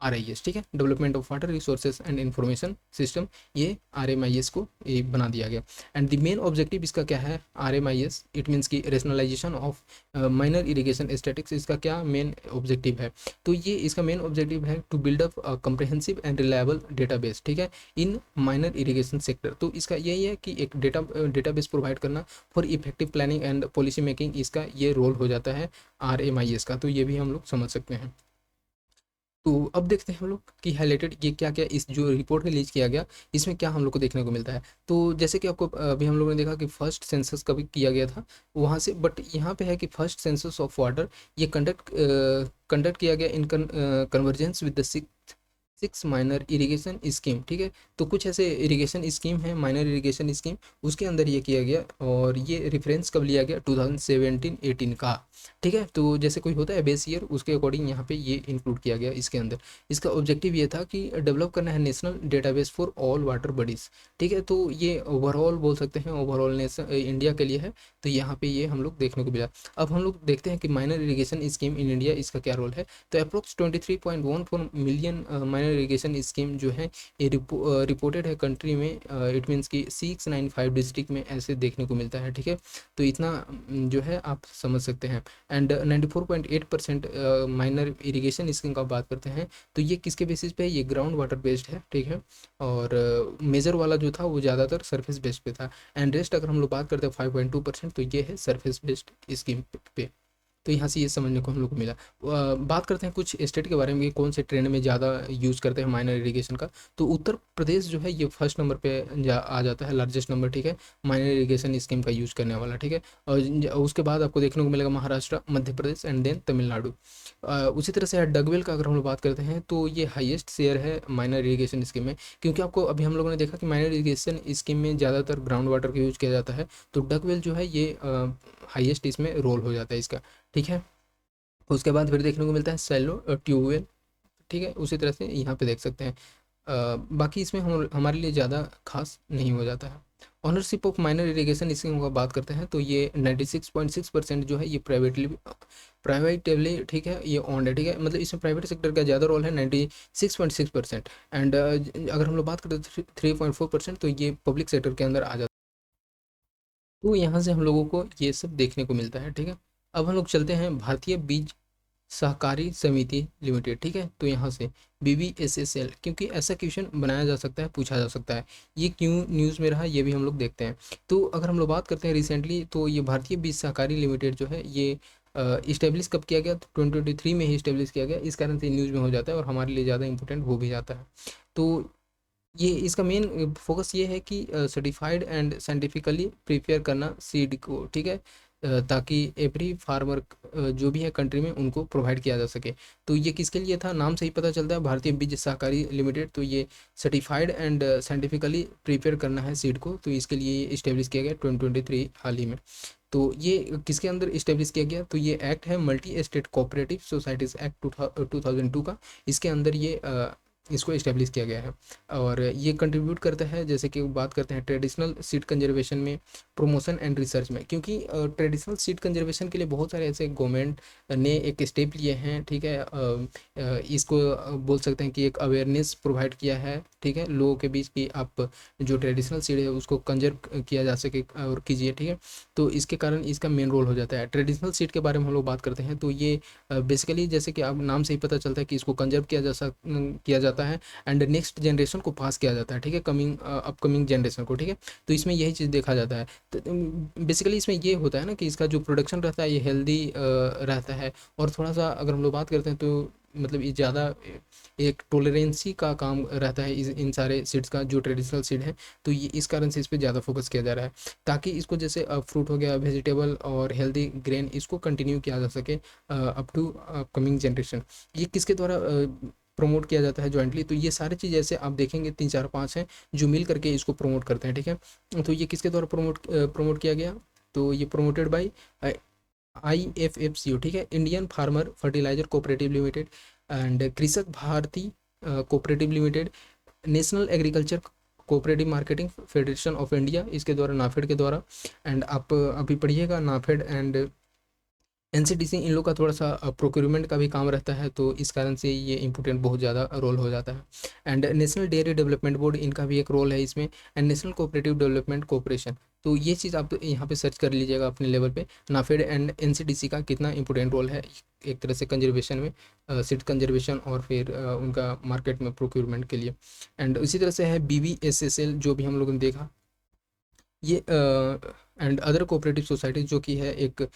RIS, ठीक है, development of water resources and information system, ये RMIS को ये बना दिया गया। एंड द मेन ऑब्जेक्टिव इसका क्या है, RMIS इट मीन्स की rationalisation of minor irrigation statistics, इसका क्या मेन ऑब्जेक्टिव है, तो ये इसका मेन ऑब्जेक्टिव है to build up comprehensive and reliable database, ठीक है, इन माइनर इरिगेशन सेक्टर। तो इसका यही है कि एक डेटाबेस प्रोवाइड करना for effective planning and policy making, इसका ये रोल हो जाता है RMIS का, तो ये भी हम लोग समझ सकते हैं। तो अब देखते हैं हम लोग कि हाईलाइटेड ये क्या क्या इस जो रिपोर्ट रिलीज किया गया इसमें क्या हम लोग को देखने को मिलता है। तो जैसे कि आपको अभी हम लोगों ने देखा कि फर्स्ट सेंसस कभी किया गया था वहाँ से, बट यहाँ पे है कि फर्स्ट सेंसस ऑफ वाटर ये कंडक्ट किया गया in convergence with the six minor irrigation scheme, ठीक है। तो कुछ ऐसे इरिगेशन स्कीम है, माइनर इरिगेशन स्कीम, उसके अंदर ये किया गया, और ये रेफरेंस कब लिया गया, 2017-18 का, ठीक है। तो जैसे कोई होता है बेस ईयर, उसके अकॉर्डिंग यहाँ पे ये इंक्लूड किया गया इसके अंदर। इसका ऑब्जेक्टिव ये था कि डेवलप करना है national database for all water bodies, ठीक है। तो ये ओवरऑल बोल सकते हैं, ओवरऑल नेशन इंडिया के लिए है, तो यहाँ पे ये हम लोग देखने को मिला। अब हम लोग देखते हैं कि minor irrigation scheme in India इसका क्या रोल है। तो approx 23.14 million minor irrigation scheme जो है ये रिपोर्टेड है कंट्री में, इट मीन्स कि 695 डिस्ट्रिक्ट में ऐसे देखने को मिलता है, ठीक है। तो इतना जो है आप समझ सकते हैं। एंड 94.8% माइनर इरिगेशन स्कीम का बात करते हैं तो ये किसके बेसिस पे है, ये ग्राउंड वाटर बेस्ड है, ठीक है। और मेजर वाला जो था वो ज़्यादातर सरफेस बेस्ड पे था। एंड रेस्ट अगर हम लोग बात करते हैं 5.2%, तो ये है सरफेस बेस्ड स्कीम पे। तो यहाँ से ये समझने को हम लोग को मिला। बात करते हैं कुछ स्टेट के बारे में कि कौन से ट्रेंड में ज़्यादा यूज़ करते हैं माइनर इरिगेशन का। तो उत्तर प्रदेश जो है ये फर्स्ट नंबर पे आ जाता है, लार्जेस्ट नंबर, ठीक है, माइनर इरिगेशन स्कीम का यूज़ करने वाला, ठीक है। और उसके बाद आपको देखने को मिलेगा महाराष्ट्र, मध्य प्रदेश एंड देन तमिलनाडु। उसी तरह से डगवेल का अगर हम लोग बात करते हैं तो ये हाईएस्ट शेयर है माइनर इरिगेशन स्कीम में, क्योंकि आपको अभी हम लोगों ने देखा कि माइनर इरिगेशन स्कीम में ज़्यादातर ग्राउंड वाटर का यूज़ किया जाता है, तो डगवेल जो है ये हाईएस्ट इसमें रोल हो जाता है इसका, ठीक है। उसके बाद फिर देखने को मिलता है सेलो ट्यूबवेल, ठीक है, उसी तरह से यहाँ पे देख सकते हैं। बाकी इसमें हम हमारे लिए ज़्यादा खास नहीं हो जाता है। Ownership of minor irrigation scheme का बात करते हैं तो ये 96.6% जो है ये प्राइवेटली, ठीक है, ये ऑन्ड है, ठीक है, मतलब इसमें प्राइवेट सेक्टर का ज़्यादा रोल है 96.6%। एंड अगर हम लोग बात करते हैं 3.4%, तो ये पब्लिक सेक्टर के अंदर आ जाता है। तो यहाँ से हम लोगों को ये सब देखने को मिलता है, ठीक है। अब हम लोग चलते हैं भारतीय बीज सहकारी समिति लिमिटेड, ठीक है। तो यहाँ से BBSSL, क्योंकि ऐसा क्वेश्चन बनाया जा सकता है, पूछा जा सकता है, ये क्यों न्यूज़ में रहा ये भी हम लोग देखते हैं। तो अगर हम लोग बात करते हैं रिसेंटली, तो ये भारतीय बीज सहकारी लिमिटेड जो है ये इस्टेब्लिश कब किया गया, तो 2023 में ही इस्टेब्लिश किया गया, इस कारण से न्यूज़ में हो जाता है और हमारे लिए ज़्यादा इंपॉर्टेंट हो भी जाता है। तो ये इसका मेन फोकस ये है कि सर्टिफाइड एंड साइंटिफिकली प्रिपेयर करना सीड को, ठीक है, ताकि एवरी फार्मर जो भी है कंट्री में उनको प्रोवाइड किया जा सके। तो ये किसके लिए था, नाम से ही पता चलता है, भारतीय बीज सहकारी लिमिटेड, तो ये सर्टिफाइड एंड साइंटिफिकली प्रिपेयर करना है सीड को, तो इसके लिए ये इस्टेब्लिश किया गया 2023 हाल ही में। तो ये किसके अंदर इस्टेब्लिश किया गया, तो ये एक्ट है multi state cooperative societies act 2002 का, इसके अंदर ये इसको इस्टेब्लिश किया गया है। और ये कंट्रीब्यूट करता है, जैसे कि बात करते हैं ट्रेडिशनल सीड कंजर्वेशन में, प्रमोशन एंड रिसर्च में, क्योंकि ट्रेडिशनल सीड कंजर्वेशन के लिए बहुत सारे ऐसे गवर्नमेंट ने एक स्टेप लिए हैं, ठीक है। इसको बोल सकते हैं कि एक अवेयरनेस प्रोवाइड किया है, ठीक है, लोगों के बीच कि आप जो ट्रेडिशनल सीड है उसको कंजर्व किया जा सके और कीजिए, ठीक है। तो इसके कारण इसका मेन रोल हो जाता है। ट्रेडिशनल सीड के बारे में हम लोग बात करते हैं तो ये बेसिकली जैसे कि आप नाम से ही पता चलता है कि इसको कंजर्व किया जाता है एंड नेक्स्ट जनरेशन को पास किया जाता है, ठीक है, अपकमिंग जनरेशन को, ठीक है। तो इसमें यही चीज़ देखा जाता है। तो बेसिकली इसमें ये होता है ना कि इसका जो प्रोडक्शन रहता है ये हेल्दी रहता है, और थोड़ा सा अगर हम लोग बात करते हैं तो मतलब ये ज़्यादा एक टोलरेंसी का काम रहता है इन सारे सीड्स का, जो ट्रेडिशनल सीड है। तो ये इस कारण से इस पर ज़्यादा फोकस किया जा रहा है, ताकि इसको जैसे फ्रूट हो गया, वेजिटेबल और हेल्दी ग्रेन, इसको कंटिन्यू किया जा सके अप टू अपकमिंग जनरेशन। ये किसके द्वारा प्रमोट किया जाता है जॉइंटली, तो ये सारी चीज़ ऐसे आप देखेंगे 3 4 5 हैं जो मिल करके इसको प्रमोट करते हैं, ठीक है। तो ये किसके द्वारा प्रमोट किया गया, तो ये प्रमोटेड बाय IFFCO, ठीक है, Indian farmer fertiliser cooperative limited and Krishak Bharati cooperative limited, national agriculture cooperative marketing federation of India, इसके द्वारा, नाफेड के द्वारा। एंड आप अभी पढ़िएगा नाफेड एंड एनसीडीसी इन लोग का थोड़ा सा प्रोक्योरमेंट का भी काम रहता है, तो इस कारण से ये इम्पोर्टेंट बहुत ज़्यादा रोल हो जाता है। And national dairy development board, इनका भी एक रोल है इसमें, and national cooperative development corporation. तो ये चीज़ आप यहाँ पे सर्च कर लीजिएगा अपने लेवल पे, नाफेड एंड एनसीडीसी का कितना इंपॉर्टेंट रोल है एक तरह से कंजर्वेशन में, सीड कंजर्वेशन और फिर उनका मार्केट में प्रोक्योरमेंट के लिए। एंड इसी तरह से है बीबीएसएसएल, जो भी हम लोगों ने देखा ये, एंड अदर कोऑपरेटिव सोसाइटीज, जो कि है एक,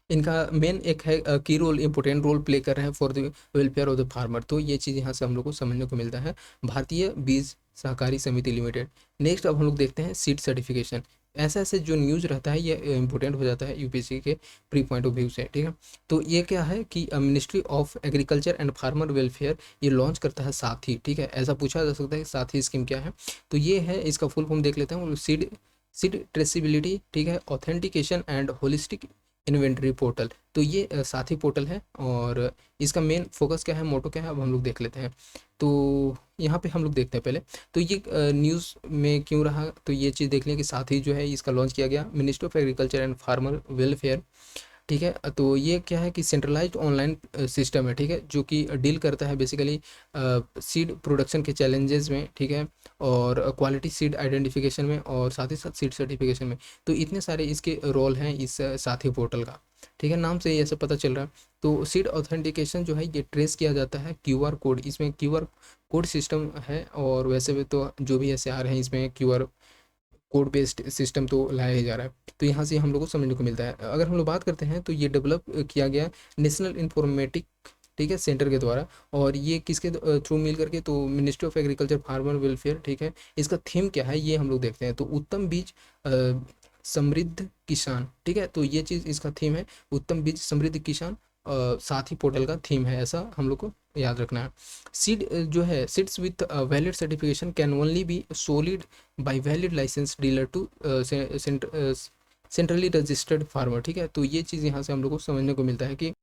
इनका मेन एक है की रोल, इंपॉर्टेंट रोल प्ले कर रहे हैं for the welfare of the farmer. तो ये चीज़ यहाँ से हम लोग को समझने को मिलता है, भारतीय बीज सहकारी समिति लिमिटेड। नेक्स्ट अब हम लोग देखते हैं सीड सर्टिफिकेशन। ऐसा ऐसे जो न्यूज़ रहता है ये इंपॉर्टेंट हो जाता है यूपीएससी के प्री पॉइंट ऑफ व्यू से, ठीक है। तो ये क्या है कि ministry of agriculture and farmer welfare ये लॉन्च करता है साथी, ठीक है। ऐसा पूछा जा सकता है कि साथी स्कीम क्या है, तो ये है, इसका फुल फॉर्म देख लेते हैं, सीड सीड ट्रेसिबिलिटी, ठीक है, authentication and holistic inventory portal. तो ये साथी पोर्टल है, और इसका मेन फोकस क्या है, मोटो क्या है, अब हम लोग देख लेते हैं। तो यहाँ पे हम लोग देखते हैं पहले, तो ये न्यूज़ में क्यों रहा, तो ये चीज़ देख लें कि साथी जो है इसका लॉन्च किया गया ministry of agriculture and farmer welfare, ठीक है। तो ये क्या है कि सेंट्रलाइज्ड ऑनलाइन सिस्टम है, ठीक है, जो कि डील करता है बेसिकली सीड प्रोडक्शन के चैलेंजेस में, ठीक है, और क्वालिटी सीड आइडेंटिफिकेशन में, और साथ ही साथ सीड सर्टिफिकेशन में। तो इतने सारे इसके रोल हैं इस साथी पोर्टल का, ठीक है, नाम से ही ऐसा पता चल रहा है। तो सीड ऑथेंटिकेशन जो है ये ट्रेस किया जाता है क्यूआर कोड, इसमें क्यूआर कोड सिस्टम है, और वैसे भी तो जो भी ऐसे आ रहे हैं इसमें क्यूआर कोड बेस्ड सिस्टम तो लाया ही जा रहा है। तो यहाँ से हम लोग को समझने को मिलता है। अगर हम लोग बात करते हैं तो ये डेवलप किया गया नेशनल इंफॉर्मेटिक, ठीक है, सेंटर के द्वारा, और ये किसके थ्रू मिल करके, तो ministry of agriculture farmer welfare, ठीक है। इसका थीम क्या है ये हम लोग देखते हैं, तो उत्तम बीज समृद्ध किसान, ठीक है। तो ये चीज़ इसका थीम है, उत्तम बीज समृद्ध किसान, साथ ही पोर्टल का थीम है, ऐसा हम लोग को याद रखना है। सीड जो है, seeds with valid certification can only be sold by valid licence dealer to centrally registered farmer, ठीक है। तो ये चीज़ यहाँ से हम लोग को समझने को मिलता है कि,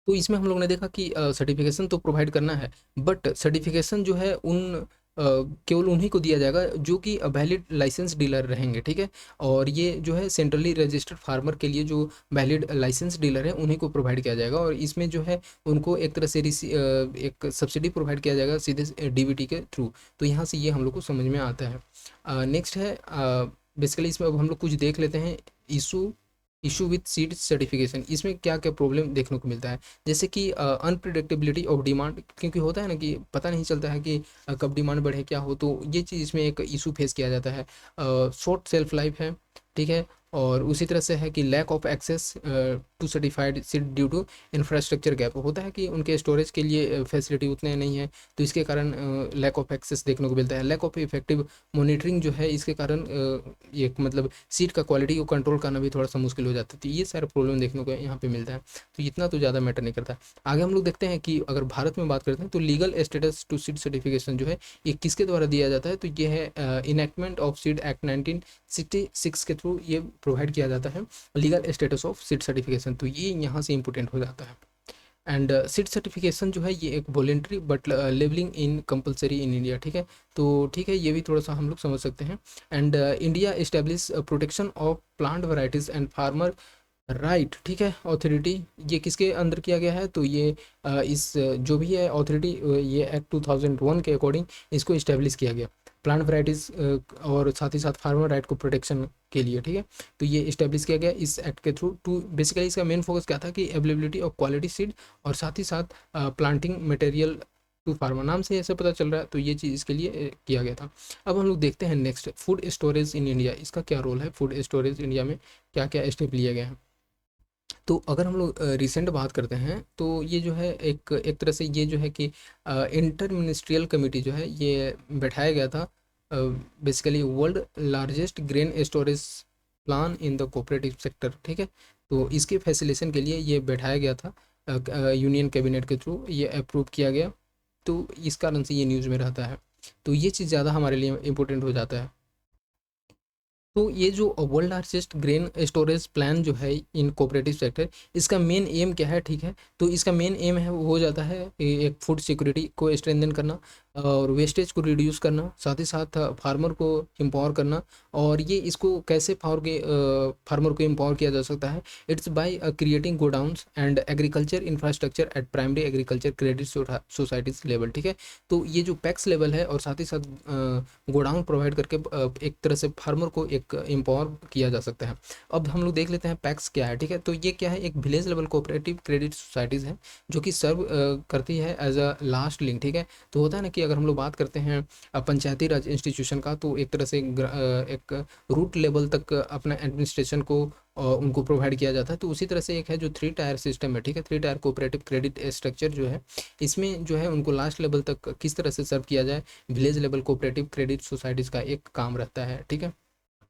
तो इसमें हम लोग ने देखा कि सर्टिफिकेशन तो प्रोवाइड करना है, बट सर्टिफिकेशन जो है केवल उन्हीं को दिया जाएगा जो कि वैलिड लाइसेंस डीलर रहेंगे, ठीक है। और ये जो है सेंट्रली रजिस्टर्ड फार्मर के लिए जो वैलिड लाइसेंस डीलर है उन्हीं को प्रोवाइड किया जाएगा, और इसमें जो है उनको एक तरह से एक सब्सिडी प्रोवाइड किया जाएगा सीधे डीबीटी के थ्रू। तो यहाँ से ये हम लोग को समझ में आता है। नेक्स्ट है बेसिकली, इसमें अब हम लोग कुछ देख लेते हैं, इशू विथ सीड सर्टिफिकेशन। इसमें क्या क्या प्रॉब्लम देखने को मिलता है, जैसे कि अनप्रिडिक्टेबिलिटी ऑफ डिमांड, क्योंकि होता है ना कि पता नहीं चलता है कि कब डिमांड बढ़े क्या हो, तो ये चीज़ इसमें एक इशू फेस किया जाता है। शॉर्ट सेल्फ लाइफ है, ठीक है, और उसी तरह से है कि lack of access to certified seed due to infrastructure gap, होता है कि उनके स्टोरेज के लिए फैसिलिटी उतने नहीं है, तो इसके कारण लैक ऑफ एक्सेस देखने को मिलता है। लैक ऑफ इफेक्टिव मॉनिटरिंग जो है, इसके कारण ये मतलब सीड का क्वालिटी को कंट्रोल करना भी थोड़ा सा मुश्किल हो जाता है। तो ये सारे प्रॉब्लम देखने को यहाँ पे मिलता है, तो इतना तो ज़्यादा मैटर नहीं करता। आगे हम लोग देखते हैं कि अगर भारत में बात करते हैं तो legal status to seed certification जो है ये किसके द्वारा दिया जाता है, तो ये है इनैक्टमेंट ऑफ सीड एक्ट 1966 के थ्रू ये प्रोवाइड किया जाता है legal status of seed certification. तो ये यहाँ से इंपॉर्टेंट हो जाता है। एंड सीड सर्टिफिकेशन जो है ये एक voluntary but labelling in compulsory in India, ठीक है। तो ठीक है, ये भी थोड़ा सा हम लोग समझ सकते हैं। And India establish protection of plant varieties and farmer right, ठीक है, अथॉरिटी, ये किसके अंदर किया गया है, तो ये इस जो भी है अथॉरिटी, ये एक्ट 2001 के अकॉर्डिंग इसको इस्टेब्लिश किया गया, प्लांट वैरायटीज़ और साथ ही साथ फार्मर राइट को प्रोटेक्शन के लिए, ठीक है। तो ये इस्टेब्लिश किया गया इस एक्ट के थ्रू टू, बेसिकली इसका मेन फोकस क्या था कि अवेलेबिलिटी ऑफ क्वालिटी सीड, और साथ ही साथ प्लांटिंग मटेरियल टू फार्मर, नाम से ऐसे पता चल रहा है, तो ये चीज़ इसके लिए किया गया था। अब हम लोग देखते हैं next, food storage in India, इसका क्या रोल है, फूड स्टोरेज इंडिया में क्या क्या स्टेप लिए गए हैं। तो अगर हम लोग रिसेंट बात करते हैं तो ये जो है एक एक तरह से ये जो है कि इंटर मिनिस्ट्रियल कमेटी जो है ये बैठाया गया था, basically world largest grain storage plan in the cooperative sector, ठीक है। तो इसके फैसिलिटेशन के लिए ये बैठाया गया था, यूनियन कैबिनेट के थ्रू ये अप्रूव किया गया, तो इस कारण से ये न्यूज़ में रहता है। तो ये चीज़ ज़्यादा हमारे लिए इम्पोर्टेंट हो जाता है। तो ये जो world largest grain storage plan जो है इन कोऑपरेटिव सेक्टर, इसका मेन एम क्या है, ठीक है। तो इसका मेन एम है वो हो जाता है एक फूड सिक्योरिटी को स्ट्रेंथन करना, और वेस्टेज को रिड्यूस करना, साथ ही साथ फार्मर को एम्पावर करना। और ये इसको कैसे फार्मर को एम्पावर किया जा सकता है? It's by creating godowns and agriculture infrastructure eight primary agriculture credit societies level, ठीक है। तो ये जो पैक्स लेवल है और साथ ही साथ गोडाउन प्रोवाइड करके एक तरह से फार्मर को एक एम्पावर किया जा सकता है। अब हम लोग देख लेते हैं पैक्स क्या है, ठीक है। तो ये क्या है? एक village level cooperative credit societies है जो कि सर्व करती है एज अ लास्ट लिंक, ठीक है। तो होता है ना कि अगर हम लोग बात करते हैं पंचायती राज इंस्टीट्यूशन का, तो एक तरह से एक रूट लेवल तक अपना एडमिनिस्ट्रेशन को उनको प्रोवाइड किया जाता है। तो उसी तरह से एक है जो 3 टायर सिस्टम है, ठीक है, 3 टायर कोऑपरेटिव क्रेडिट स्ट्रक्चर जो है, इसमें जो है उनको लास्ट लेवल तक किस तरह से सर्व किया जाए, village level cooperative credit societies का एक काम रहता है, ठीक है।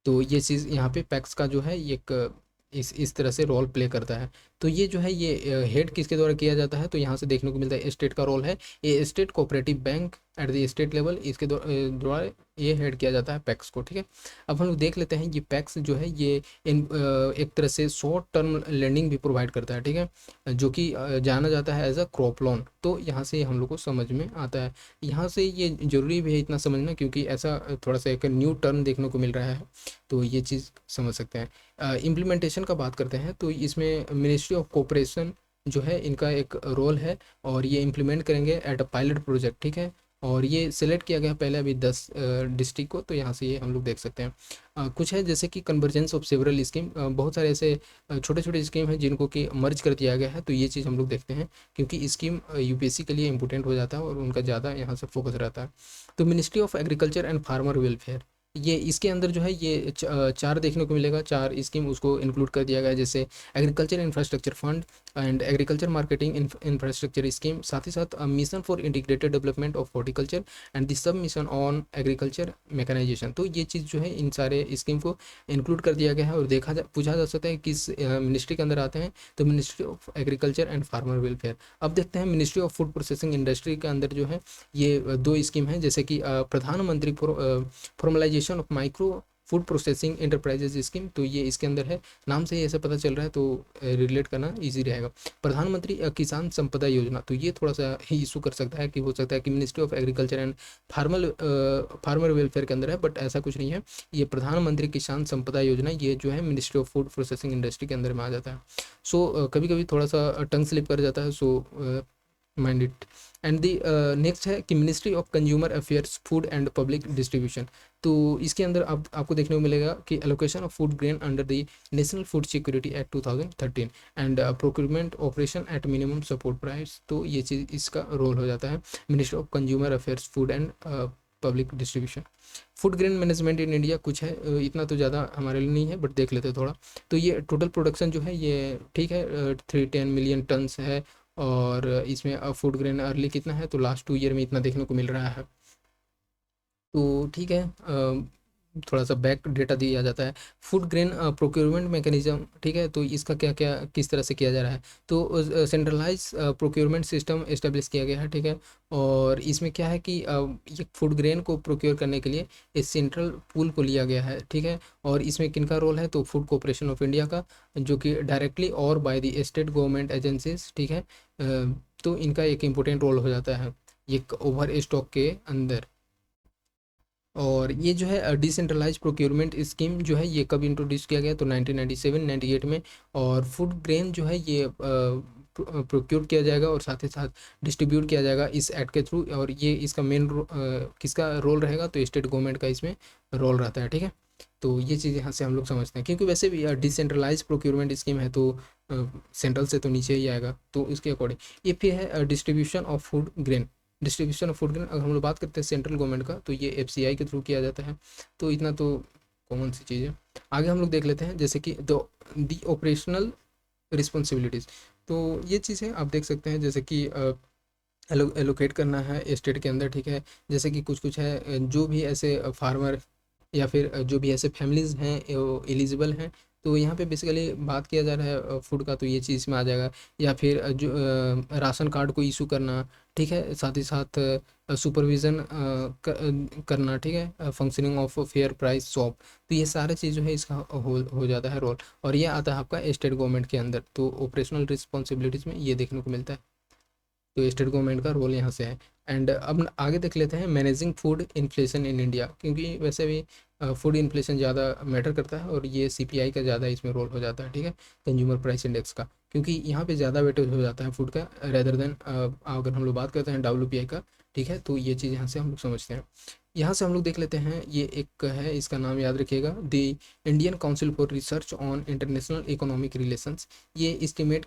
तो ये चीज़ यहाँ पे पैक्स का जो है ये एक इस तरह से रोल प्ले करता है। तो ये जो है ये हेड किसके द्वारा किया जाता है? तो यहाँ से देखने को मिलता है स्टेट का रोल है। ये state cooperative bank at the state level, इसके द्वारा ये हेड किया जाता है पैक्स को, ठीक है। अब हम लोग देख लेते हैं ये पैक्स जो है ये एक तरह से शॉर्ट टर्म लेंडिंग भी प्रोवाइड करता है, ठीक है, जो कि जाना जाता है एज अ क्रॉप लोन। तो यहाँ से हम लोग को समझ में आता है। यहाँ से ये जरूरी भी है इतना समझना, क्योंकि ऐसा थोड़ा सा एक न्यू टर्म देखने को मिल रहा है, तो ये चीज़ समझ सकते हैं। इम्प्लीमेंटेशन का बात करते हैं तो इसमें मिनिस्ट्री ऑफ कोऑपरेशन जो है इनका एक रोल है, और ये इम्प्लीमेंट करेंगे एट अ पायलट प्रोजेक्ट, ठीक है। और ये सिलेक्ट किया गया पहले अभी 10 डिस्ट्रिक्ट को, तो यहाँ से ये हम लोग देख सकते हैं। कुछ है जैसे कि कन्वर्जेंस ऑफ सेवरल स्कीम, बहुत सारे ऐसे छोटे छोटे स्कीम हैं जिनको कि मर्ज कर दिया गया है, तो ये चीज़ हम लोग देखते हैं, क्योंकि स्कीम यूपीएससी के लिए इंपॉर्टेंट हो जाता है और उनका ज़्यादा यहाँ से फोकस रहता है। तो ministry of agriculture and farmer welfare, ये इसके अंदर जो है ये 4 देखने को मिलेगा, 4 स्कीम उसको इंक्लूड कर दिया गया है, जैसे agriculture infrastructure fund and agriculture marketing infrastructure scheme, साथ ही साथ mission for integrated development of horticulture and the sub mission on agriculture mechanisation. तो ये चीज़ जो है इन सारे स्कीम को इंक्लूड कर दिया गया है। और पूछा जा सकता है किस मिनिस्ट्री के अंदर आते हैं, तो ministry of agriculture and farmer welfare. अब देखते हैं ministry of food processing industry के अंदर जो है ये 2 स्कीम है, जैसे कि प्रधानमंत्री formalisation of micro food processing enterprises scheme, तो ये इसके अंदर है। नाम से ही ऐसा पता चल रहा है, तो रिलेट करना इजी रहेगा। प्रधानमंत्री किसान संपदा योजना, तो ये थोड़ा सा ही इशू कर सकता है कि हो सकता है कि ministry of agriculture and farmer welfare के अंदर है, बट ऐसा कुछ नहीं है। ये प्रधानमंत्री किसान संपदा योजना ये जो है ministry of food processing industry के अंदर में आ जाता है। सो कभी कभी थोड़ा सा टंग स्लिप कर जाता है, so mind it. And the next है कि ministry of consumer affairs food and public distribution, तो इसके अंदर आपको देखने को मिलेगा कि allocation of food grain under the national food security act 2013 and procurement operation at minimum support price, तो ये चीज़ इसका रोल हो जाता है ministry of consumer affairs food and public distribution. Food grain management in India कुछ है, इतना तो ज़्यादा हमारे लिए नहीं है, बट देख लेते हैं थोड़ा। तो ये टोटल प्रोडक्शन जो है ये ठीक है 310 मिलियन टन्स है, और इसमें फूड ग्रेन अर्ली कितना है, तो लास्ट 2 ईयर में इतना देखने को मिल रहा है। तो ठीक है, थोड़ा सा बैक डेटा दिया जाता है। फूड ग्रेन प्रोक्योरमेंट मैकेनिज्म, ठीक है, तो इसका क्या क्या किस तरह से किया जा रहा है, तो सेंट्रलाइज प्रोक्योरमेंट सिस्टम इस्टेब्लिश किया गया है, ठीक है। और इसमें क्या है कि ये फूड ग्रेन को प्रोक्योर करने के लिए इस सेंट्रल पूल को लिया गया है, ठीक है। और इसमें किनका रोल है, तो फूड कॉर्पोरेशन ऑफ इंडिया का, जो कि डायरेक्टली और by the state government agencies, ठीक है। तो इनका एक इम्पोर्टेंट रोल हो जाता है ये ओवर स्टॉक के अंदर। और ये जो है डिसेंट्रलाइज प्रोक्योरमेंट स्कीम जो है ये कब इंट्रोड्यूस किया गया, तो 1997-98 में। और फूड ग्रेन जो है ये प्रोक्योर किया जाएगा और साथ ही साथ डिस्ट्रीब्यूट किया जाएगा इस एक्ट के थ्रू। और ये इसका मेन किसका रोल रहेगा, तो स्टेट गवर्नमेंट का इसमें रोल रहता है, ठीक है। तो ये चीज़ यहाँ से हम लोग समझते हैं, क्योंकि वैसे भी डिसेंट्रलाइज प्रोक्योरमेंट स्कीम है, तो सेंट्रल से तो नीचे ही आएगा, तो इसके अकॉर्डिंग ये फिर है distribution of food grain. Distribution of food grain अगर हम लोग बात करते हैं सेंट्रल गवर्नमेंट का, तो ये एफसीआई के थ्रू किया जाता है, तो इतना तो कॉमन सी चीज़ है। आगे हम लोग देख लेते हैं जैसे कि दी ऑपरेशनल रिस्पॉन्सिबिलिटीज़, तो ये चीज़ है आप देख सकते हैं, जैसे कि एलोकेट करना है स्टेट के अंदर, ठीक है। जैसे कि कुछ कुछ है जो भी ऐसे फार्मर या फिर जो भी ऐसे फैमिलीज़ हैं एलिजिबल हैं, तो यहाँ पे बेसिकली बात किया जा रहा है फूड का, तो ये चीज़ में आ जाएगा। या फिर जो राशन कार्ड को इशू करना, ठीक है, साथ ही साथ सुपरविज़न करना, ठीक है, functioning of fair price shop, तो ये सारे चीज़ जो है इसका हो जाता है रोल। और ये आता है आपका स्टेट गवर्नमेंट के अंदर, तो ऑपरेशनल रिस्पॉन्सिबिलिटीज़ में ये देखने को मिलता है, तो स्टेट गवर्नमेंट का रोल यहाँ से है। एंड अब आगे देख लेते हैं managing food inflation in India, क्योंकि वैसे भी फूड इन्फ्लेशन ज़्यादा मैटर करता है और ये सीपीआई का ज़्यादा इसमें रोल हो जाता है, ठीक है, कंज्यूमर प्राइस इंडेक्स का, क्योंकि यहाँ पे ज़्यादा वेटेज हो जाता है फूड का रेदर देन अगर हम लोग बात करते हैं डब्ल्यूपीआई का, ठीक है। तो ये चीज़ यहाँ से हम लोग समझते हैं। यहाँ से हम लोग देख लेते हैं, ये एक है, इसका नाम याद रखिएगा, the Indian council for research on international economic relations. ये इस्टीमेट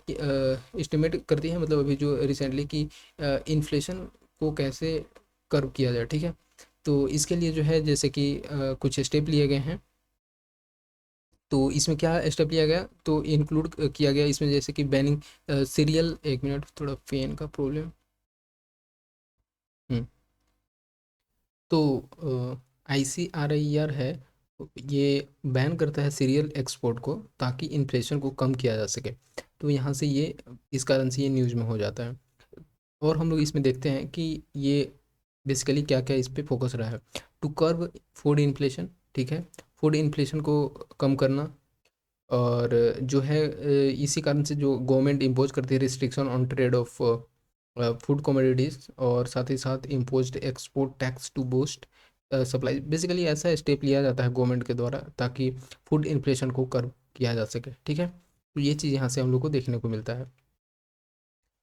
करती है, मतलब अभी जो रिसेंटली की इन्फ्लेशन को कैसे कर्व किया जाए, ठीक है। तो इसके लिए जो है जैसे कि कुछ स्टेप लिए गए हैं। तो इसमें क्या स्टेप लिया गया, तो इंक्लूड किया गया इसमें जैसे कि बैनिंग सीरियल, एक मिनट थोड़ा फैन का प्रॉब्लम। हम्म तो ICRIR है, ये बैन करता है सीरियल एक्सपोर्ट को ताकि इन्फ्लेशन को कम किया जा सके। तो यहाँ से ये, इस कारण से ये न्यूज़ में हो जाता है। और हम लोग इसमें देखते हैं कि ये बेसिकली क्या क्या इस पे फोकस रहा है, टू कर्व फूड इन्फ्लेशन, ठीक है, फूड इन्फ्लेशन को कम करना। और जो है इसी कारण से जो गवर्नमेंट इम्पोज करती है restriction on trade of food commodities, और साथ ही साथ imposed export tax to boost supply. Basically ऐसा स्टेप लिया जाता है गवर्नमेंट के द्वारा ताकि फूड इन्फ्लेशन को कर्व किया जा सके, ठीक है। तो ये चीज़ यहाँ से हम लोग को देखने को मिलता है।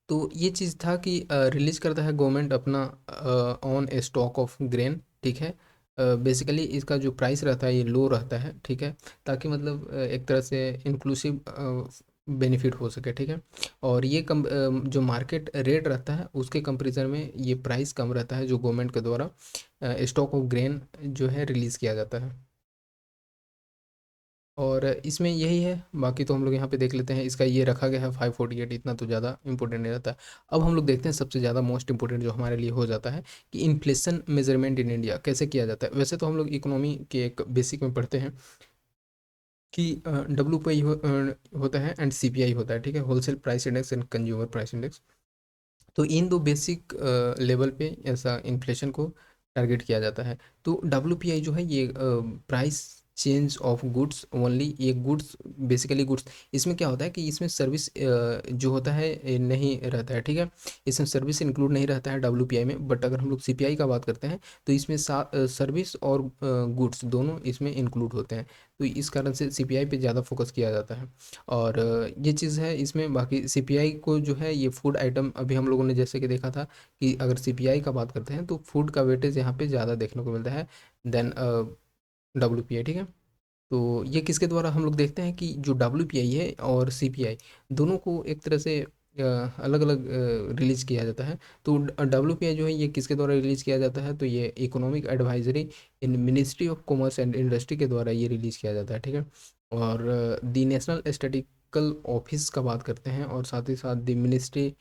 तो ये चीज़ था कि रिलीज करता है गवर्नमेंट अपना on A stock of grain, ठीक है। बेसिकली इसका जो प्राइस रहता है ये लो रहता है, ठीक है, ताकि मतलब एक तरह से इंक्लूसिव बेनिफिट हो सके, ठीक है। और ये जो मार्केट रेट रहता है उसके कंपेरिजन में ये प्राइस कम रहता है जो गवर्नमेंट के द्वारा स्टॉक ऑफ ग्रेन जो है रिलीज़ किया जाता है। और इसमें यही है, बाकी तो हम लोग यहाँ पे देख लेते हैं, इसका ये रखा गया है 548, इतना तो ज़्यादा इंपॉर्टेंट नहीं रहता है। अब हम लोग देखते हैं सबसे ज़्यादा मोस्ट इंपॉर्टेंट जो हमारे लिए हो जाता है कि इन्फ्लेशन मेजरमेंट इन इंडिया कैसे किया जाता है। वैसे तो हम लोग इकोनॉमी के एक बेसिक में पढ़ते हैं कि WPI होता है एंड CPI होता है, ठीक है, wholesale price index and consumer price index. तो इन दो बेसिक लेवल पे ऐसा इन्फ्लेशन को टारगेट किया जाता है। तो WPI जो है ये price change of goods only, ये गुड्स बेसिकली गुड्स, इसमें क्या होता है कि इसमें सर्विस जो होता है नहीं रहता है, ठीक है, इसमें सर्विस इंक्लूड नहीं रहता है WPI में। बट अगर हम लोग CPI का बात करते हैं तो इसमें सर्विस और गुड्स दोनों इसमें इंक्लूड होते हैं। तो इस कारण से CPI पे ज़्यादा फोकस किया जाता है। और ये चीज़ है इसमें। बाकी सीपीआई को जो है ये फूड आइटम, अभी हम लोगों ने जैसे कि देखा था कि अगर सीपीआई का बात करते हैं तो फूड का वेटेज यहाँ पे ज़्यादा देखने को मिलता है देन WPI, ठीक है। तो ये किसके द्वारा हम लोग देखते हैं कि जो WPI है और CPI दोनों को एक तरह से अलग अलग रिलीज़ किया जाता है। तो WPI जो है ये किसके द्वारा रिलीज़ किया जाता है, तो ये economic advisory in ministry of commerce and industry के द्वारा ये रिलीज़ किया जाता है, ठीक है। और दी नेशनल स्टैटिस्टिकल ऑफिस का बात करते हैं, और साथ ही साथ the ministry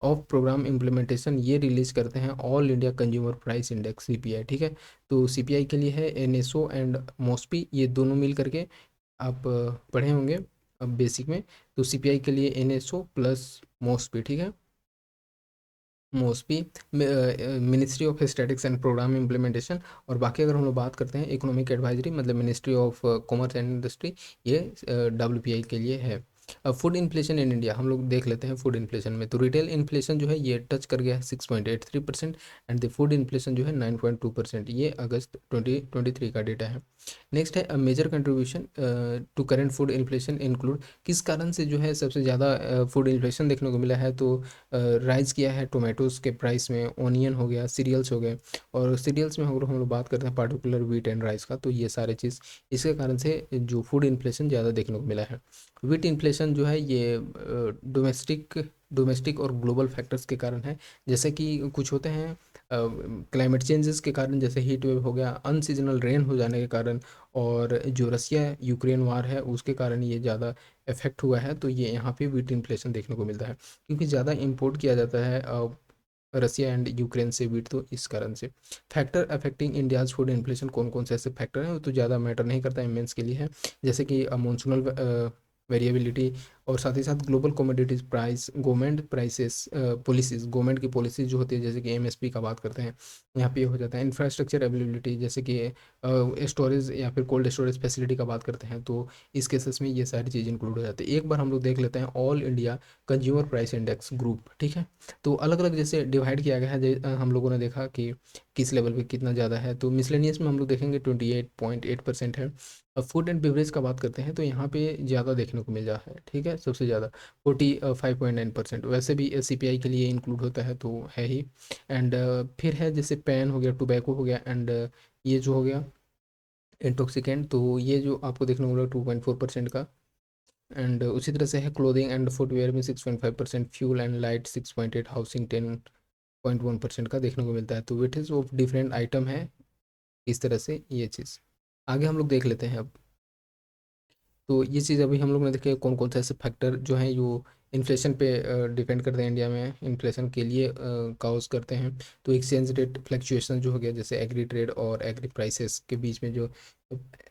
of programme implementation ये रिलीज़ करते हैं all India consumer price index CPI, ठीक है। तो CPI के लिए है NSO एंड मॉस्पी, ये दोनों मिल करके आप पढ़े होंगे अब बेसिक में। तो CPI के लिए NSO प्लस मॉस्पी, ठीक है, MoSPI ministry of statics and programme implementation. और बाकी अगर हम लोग बात करते हैं इकोनॉमिक एडवाइजरी मतलब ministry of commerce and industry, ये WPI के लिए है। फूड इन्फ्लेशन इन इंडिया हम लोग देख लेते हैं। फूड इन्फ्लेशन में तो रिटेल इन्फ्लेशन जो है ये टच कर गया है 6.83% एंड द फूड इन्फ्लेशन जो है 9.2%, ये अगस्त 2023 का डेटा है। नेक्स्ट है major contribution to current food inflation include, किस कारण से जो है सबसे ज़्यादा फूड इन्फ्लेशन देखने को मिला है, तो राइज़ किया है टोमेटोज़ के प्राइस में, ऑनियन हो गया, सीरियल्स हो गए। और सीरियल्स में अगर हम लोग बात करते हैं पार्टिकुलर व्हीट एंड राइस का, तो ये सारे चीज़ इसके कारण से जो फूड इन्फ्लेशन ज़्यादा देखने को मिला है। व्हीट इन्फ्लेशन जो है ये डोमेस्टिक और ग्लोबल फैक्टर्स के कारण है, जैसे कि कुछ होते हैं क्लाइमेट चेंजेस के कारण, जैसे हीट वेव हो गया, अनसीजनल रेन हो जाने के कारण, और जो रसिया यूक्रेन वार है उसके कारण ये ज़्यादा इफेक्ट हुआ है। तो ये यहाँ पे व्हीट इन्फ्लेशन देखने को मिलता है, क्योंकि ज़्यादा इंपोर्ट किया जाता है रसिया एंड यूक्रेन से व्हीट, तो इस कारण से। Factor affecting India's food inflation, कौन कौन से ऐसे फैक्टर हैं, वो तो ज़्यादा मैटर नहीं करता इमेंस के लिए है, जैसे कि मानसूनल वेरिएबिलिटी और साथ ही साथ global commodities price, government prices, policies, government की पॉलिसीज जो होती है जैसे कि एमएसपी का बात करते हैं, यहाँ पे ये हो जाता है। इंफ्रास्ट्रक्चर अवेलेबिलिटी जैसे कि स्टोरेज या फिर कोल्ड स्टोरेज फैसिलिटी का बात करते हैं, तो इस केसेस में ये सारी चीज़ इंक्लूड हो जाती है। एक बार हम लोग देख लेते हैं all India consumer price index group, ठीक है। तो अलग अलग जैसे डिवाइड किया गया है, हम लोगों ने देखा कि किस लेवल पे कितना ज़्यादा है। तो मिसलेनियस में हम लोग देखेंगे 28.8% है। अब फूड एंड बेवरेज का बात करते हैं तो यहाँ पे ज़्यादा देखने को मिल जाता है, ठीक है, सबसे ज़्यादा 45.9%। वैसे भी सीपीआई के लिए इंक्लूड होता है तो है ही। एंड फिर है जैसे पैन हो गया, टोबैको हो गया, एंड ये जो हो गया इंटॉक्सिकेंट, तो ये जो आपको देखने को मिला 2.4% का। एंड उसी तरह से है क्लोथिंग एंड फुटवेयर में 6.5%, फ्यूल एंड लाइट 6.8, हाउसिंग 10.1% का देखने को मिलता है। तो वेटेज ऑफ डिफरेंट आइटम है इस तरह से ये चीज़। आगे हम लोग देख लेते हैं अब। तो ये चीज़ अभी हम लोग ने देखे कौन कौन से ऐसे फैक्टर जो हैं जो इन्फ्लेशन पे डिपेंड करते हैं, इंडिया में इन्फ्लेशन के लिए काउज करते हैं। तो एक्सचेंज रेट फ्लक्चुएशन जो हो गया, जैसे एग्री ट्रेड और एग्री प्राइसेस के बीच में जो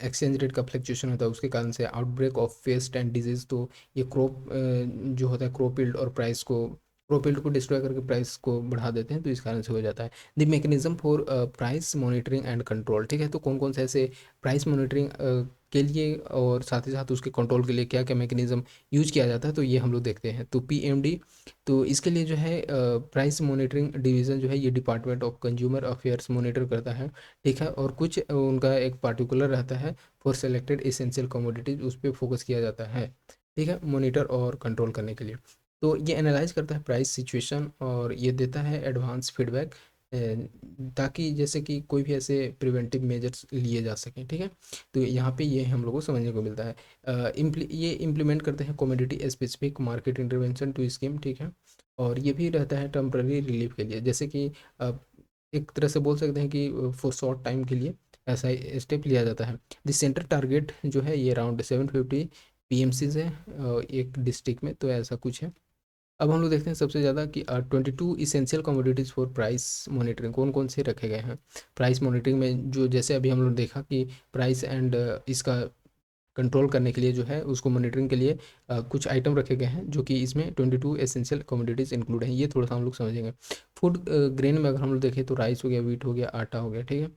एक्सचेंज रेट का फ्लक्चुएशन होता है उसके कारण से outbreak of paste and disease, तो ये क्रॉप जो होता है क्रॉप यील्ड और प्राइस को, क्रॉप यील्ड को डिस्ट्रॉय करके प्राइस को बढ़ा देते हैं, तो इस कारण से हो जाता है। The mechanism for price monitoring and control, ठीक है। तो कौन कौन से ऐसे प्राइस मॉनिटरिंग के लिए और साथ ही साथ उसके कंट्रोल के लिए क्या क्या मैकेनिज्म यूज किया जाता है, तो ये हम लोग देखते हैं। तो पीएमडी, तो इसके लिए जो है प्राइस मॉनिटरिंग डिवीज़न जो है ये department of consumer affairs monitor करता है, ठीक है। और कुछ उनका एक पार्टिकुलर रहता है फॉर सेलेक्टेड एसेंशियल कमोडिटीज, उस पर फोकस किया जाता है, ठीक है, मॉनिटर और कंट्रोल करने के लिए। तो ये एनालाइज करता है प्राइस सिचुएशन और ये देता है एडवांस फीडबैक, ताकि जैसे कि कोई भी ऐसे प्रिवेंटिव मेजर्स लिए जा सकें, ठीक है। तो यहाँ पे ये हम लोग को समझने को मिलता है। ये इम्प्लीमेंट करते हैं commodity specific market intervention to scheme, ठीक है। और ये भी रहता है टेम्पररी रिलीफ के लिए, जैसे कि एक तरह से बोल सकते हैं कि फॉर शॉर्ट टाइम के लिए ऐसा स्टेप लिया जाता है। द सेंटर टारगेट जो है ये अराउंड 750 पीएमसीज है एक डिस्ट्रिक्ट में, तो ऐसा कुछ है। अब हम लोग देखते हैं सबसे ज़्यादा कि 22 essential commodities for price monitoring कौन कौन से रखे गए हैं प्राइस मॉनिटरिंग में, जो जैसे अभी हम लोग देखा कि प्राइस एंड इसका कंट्रोल करने के लिए जो है उसको मॉनिटरिंग के लिए कुछ आइटम रखे गए हैं, जो कि इसमें 22 एसेंशियल कमोडिटीज़ इंक्लूड हैं। ये थोड़ा सा हम लोग समझेंगे। फूड ग्रेन में अगर हम लोग देखें तो राइस हो गया, वीट हो गया, आटा हो गया, ठीक है।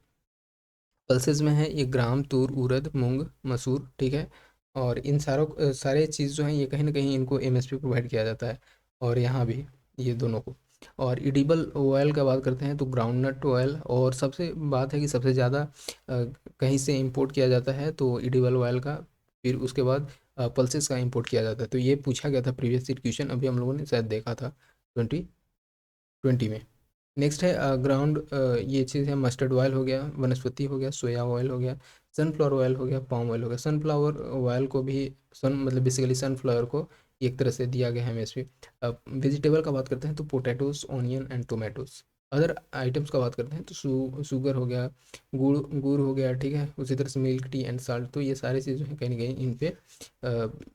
पल्सेस में है ये ग्राम, तूर, उड़द, मूंग, मसूर, ठीक है। और इन सारे चीज़ जो हैं ये कहीं ना कहीं इनको एमएसपी प्रोवाइड किया जाता है, और यहाँ भी ये दोनों को। और इडिबल ऑयल का बात करते हैं तो ग्राउंडनट ऑयल, और सबसे बात है कि सबसे ज़्यादा कहीं से इंपोर्ट किया जाता है तो इडिबल ऑयल का, फिर उसके बाद पल्सेस का इंपोर्ट किया जाता है। तो ये पूछा गया था प्रीवियस क्वेश्चन, अभी हम लोगों ने शायद देखा था 2020 में। नेक्स्ट है ग्राउंड, ये चीज़ है मस्टर्ड ऑयल हो गया, वनस्पति हो गया, सोया ऑयल हो गया, सनफ्लावर ऑयल हो गया, पाम ऑयल हो गया। सनफ्लावर ऑयल को भी मतलब बेसिकली सनफ्लावर को एक तरह से दिया गया है एमएसपी। अब वेजिटेबल का बात करते हैं तो potatoes, onion and Tomatoes. Other items का बात करते हैं तो शुगर हो गया, गुड़ गुड़ हो गया, ठीक है। उसी तरह से मिल्क, टी एंड साल्ट, तो ये सारी चीज़ें हैं कहीं ना कहीं इन पे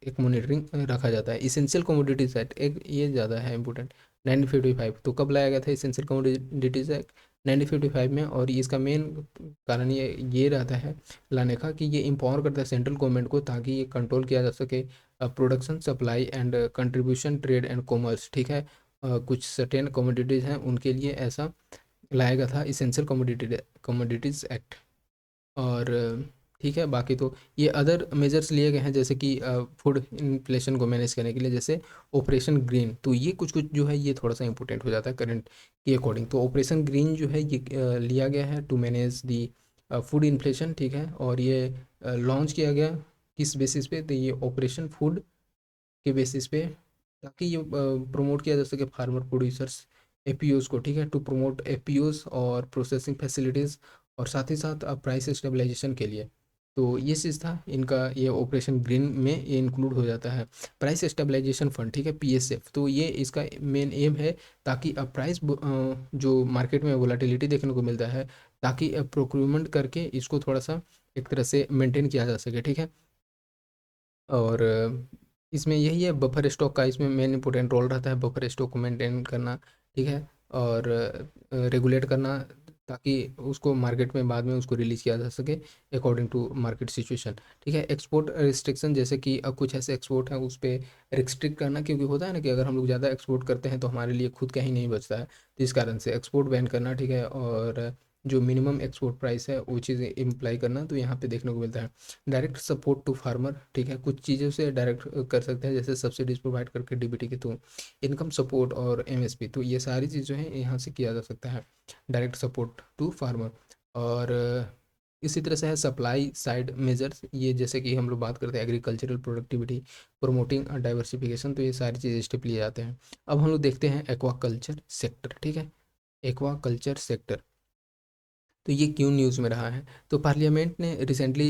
एक मॉनिटरिंग रखा जाता है। इसेंशियल कमोडिटीज एक्ट एक ये ज़्यादा है इंपॉर्टेंट, 1955। तो कब लाया गया था इसेंशियल कमोडिटीज एक्ट? 1955 में। और इसका मेन कारण ये रहता है लाने का कि ये एम्पावर करता है सेंट्रल गवर्नमेंट को, ताकि ये कंट्रोल किया जा सके production, supply and contribution, trade and commerce, ठीक है। कुछ सर्टेन कमोडिटीज़ हैं उनके लिए ऐसा लाया गया था इसेंशियल कमोडिटीज़ एक्ट। और ठीक है, बाकी तो ये अदर मेजर्स लिए गए हैं, जैसे कि फूड इन्फ्लेशन को मैनेज करने के लिए, जैसे ऑपरेशन ग्रीन। तो ये कुछ कुछ जो है ये थोड़ा सा इंपॉर्टेंट हो जाता है करंट के अकॉर्डिंग। तो ऑपरेशन ग्रीन जो है ये लिया गया है to manage the food inflation, ठीक है। और ये लॉन्च किया गया किस बेसिस पे? तो ये ऑपरेशन फूड के बेसिस पे, ताकि ये प्रमोट किया जा सके फार्मर प्रोड्यूसर्स एपीओज को, ठीक है, टू प्रमोट एपीओज और प्रोसेसिंग फैसिलिटीज़, और साथ ही साथ प्राइस स्टेबलाइजेशन के लिए। तो ये चीज़ था इनका, ये ऑपरेशन ग्रीन में ये इंक्लूड हो जाता है। प्राइस स्टेबलाइजेशन फंड, ठीक है, पीएसएफ, तो ये इसका मेन एम है ताकि प्राइस जो मार्केट में वोलाटिलिटी देखने को मिलता है, ताकि प्रोक्यूरमेंट करके इसको थोड़ा सा एक तरह से मेंटेन किया जा सके, ठीक है। और इसमें यही है बफर स्टॉक का, इसमें मेन इंपॉर्टेंट रोल रहता है बफर स्टॉक को मेंटेन करना, ठीक है। और रेगुलेट करना ताकि उसको मार्केट में बाद में उसको रिलीज़ किया जा सके अकॉर्डिंग टू मार्केट सिचुएशन। ठीक है, एक्सपोर्ट रिस्ट्रिक्शन, जैसे कि अब कुछ ऐसे एक्सपोर्ट हैं उस पे रिस्ट्रिक्ट करना, क्योंकि होता है ना कि अगर हम लोग ज़्यादा एक्सपोर्ट करते हैं तो हमारे लिए खुद का ही नहीं बचता है, तो इस कारण से एक्सपोर्ट बैन करना। ठीक है, और जो मिनिमम एक्सपोर्ट प्राइस है वो चीज़ इम्प्लाई करना, तो यहाँ पे देखने को मिलता है। डायरेक्ट सपोर्ट टू फार्मर, ठीक है, कुछ चीज़ों से डायरेक्ट कर सकते हैं, जैसे सब्सिडीज प्रोवाइड करके डीबीटी के थ्रू, इनकम सपोर्ट और एमएसपी, तो ये सारी चीज़ जो है यहाँ से किया जा सकता है, डायरेक्ट सपोर्ट टू फार्मर। और इसी तरह से है सप्लाई साइड मेजर्स, ये जैसे कि हम लोग बात करते हैं एग्रीकल्चरल प्रोडक्टिविटी, प्रोमोटिंग डाइवर्सिफिकेशन, तो ये सारी चीज़ें स्टेप लिए जाते हैं। अब हम लोग देखते हैं एक्वाकल्चर सेक्टर। ठीक है, एक्वाकल्चर सेक्टर, तो ये क्यों न्यूज़ में रहा है? तो पार्लियामेंट ने रिसेंटली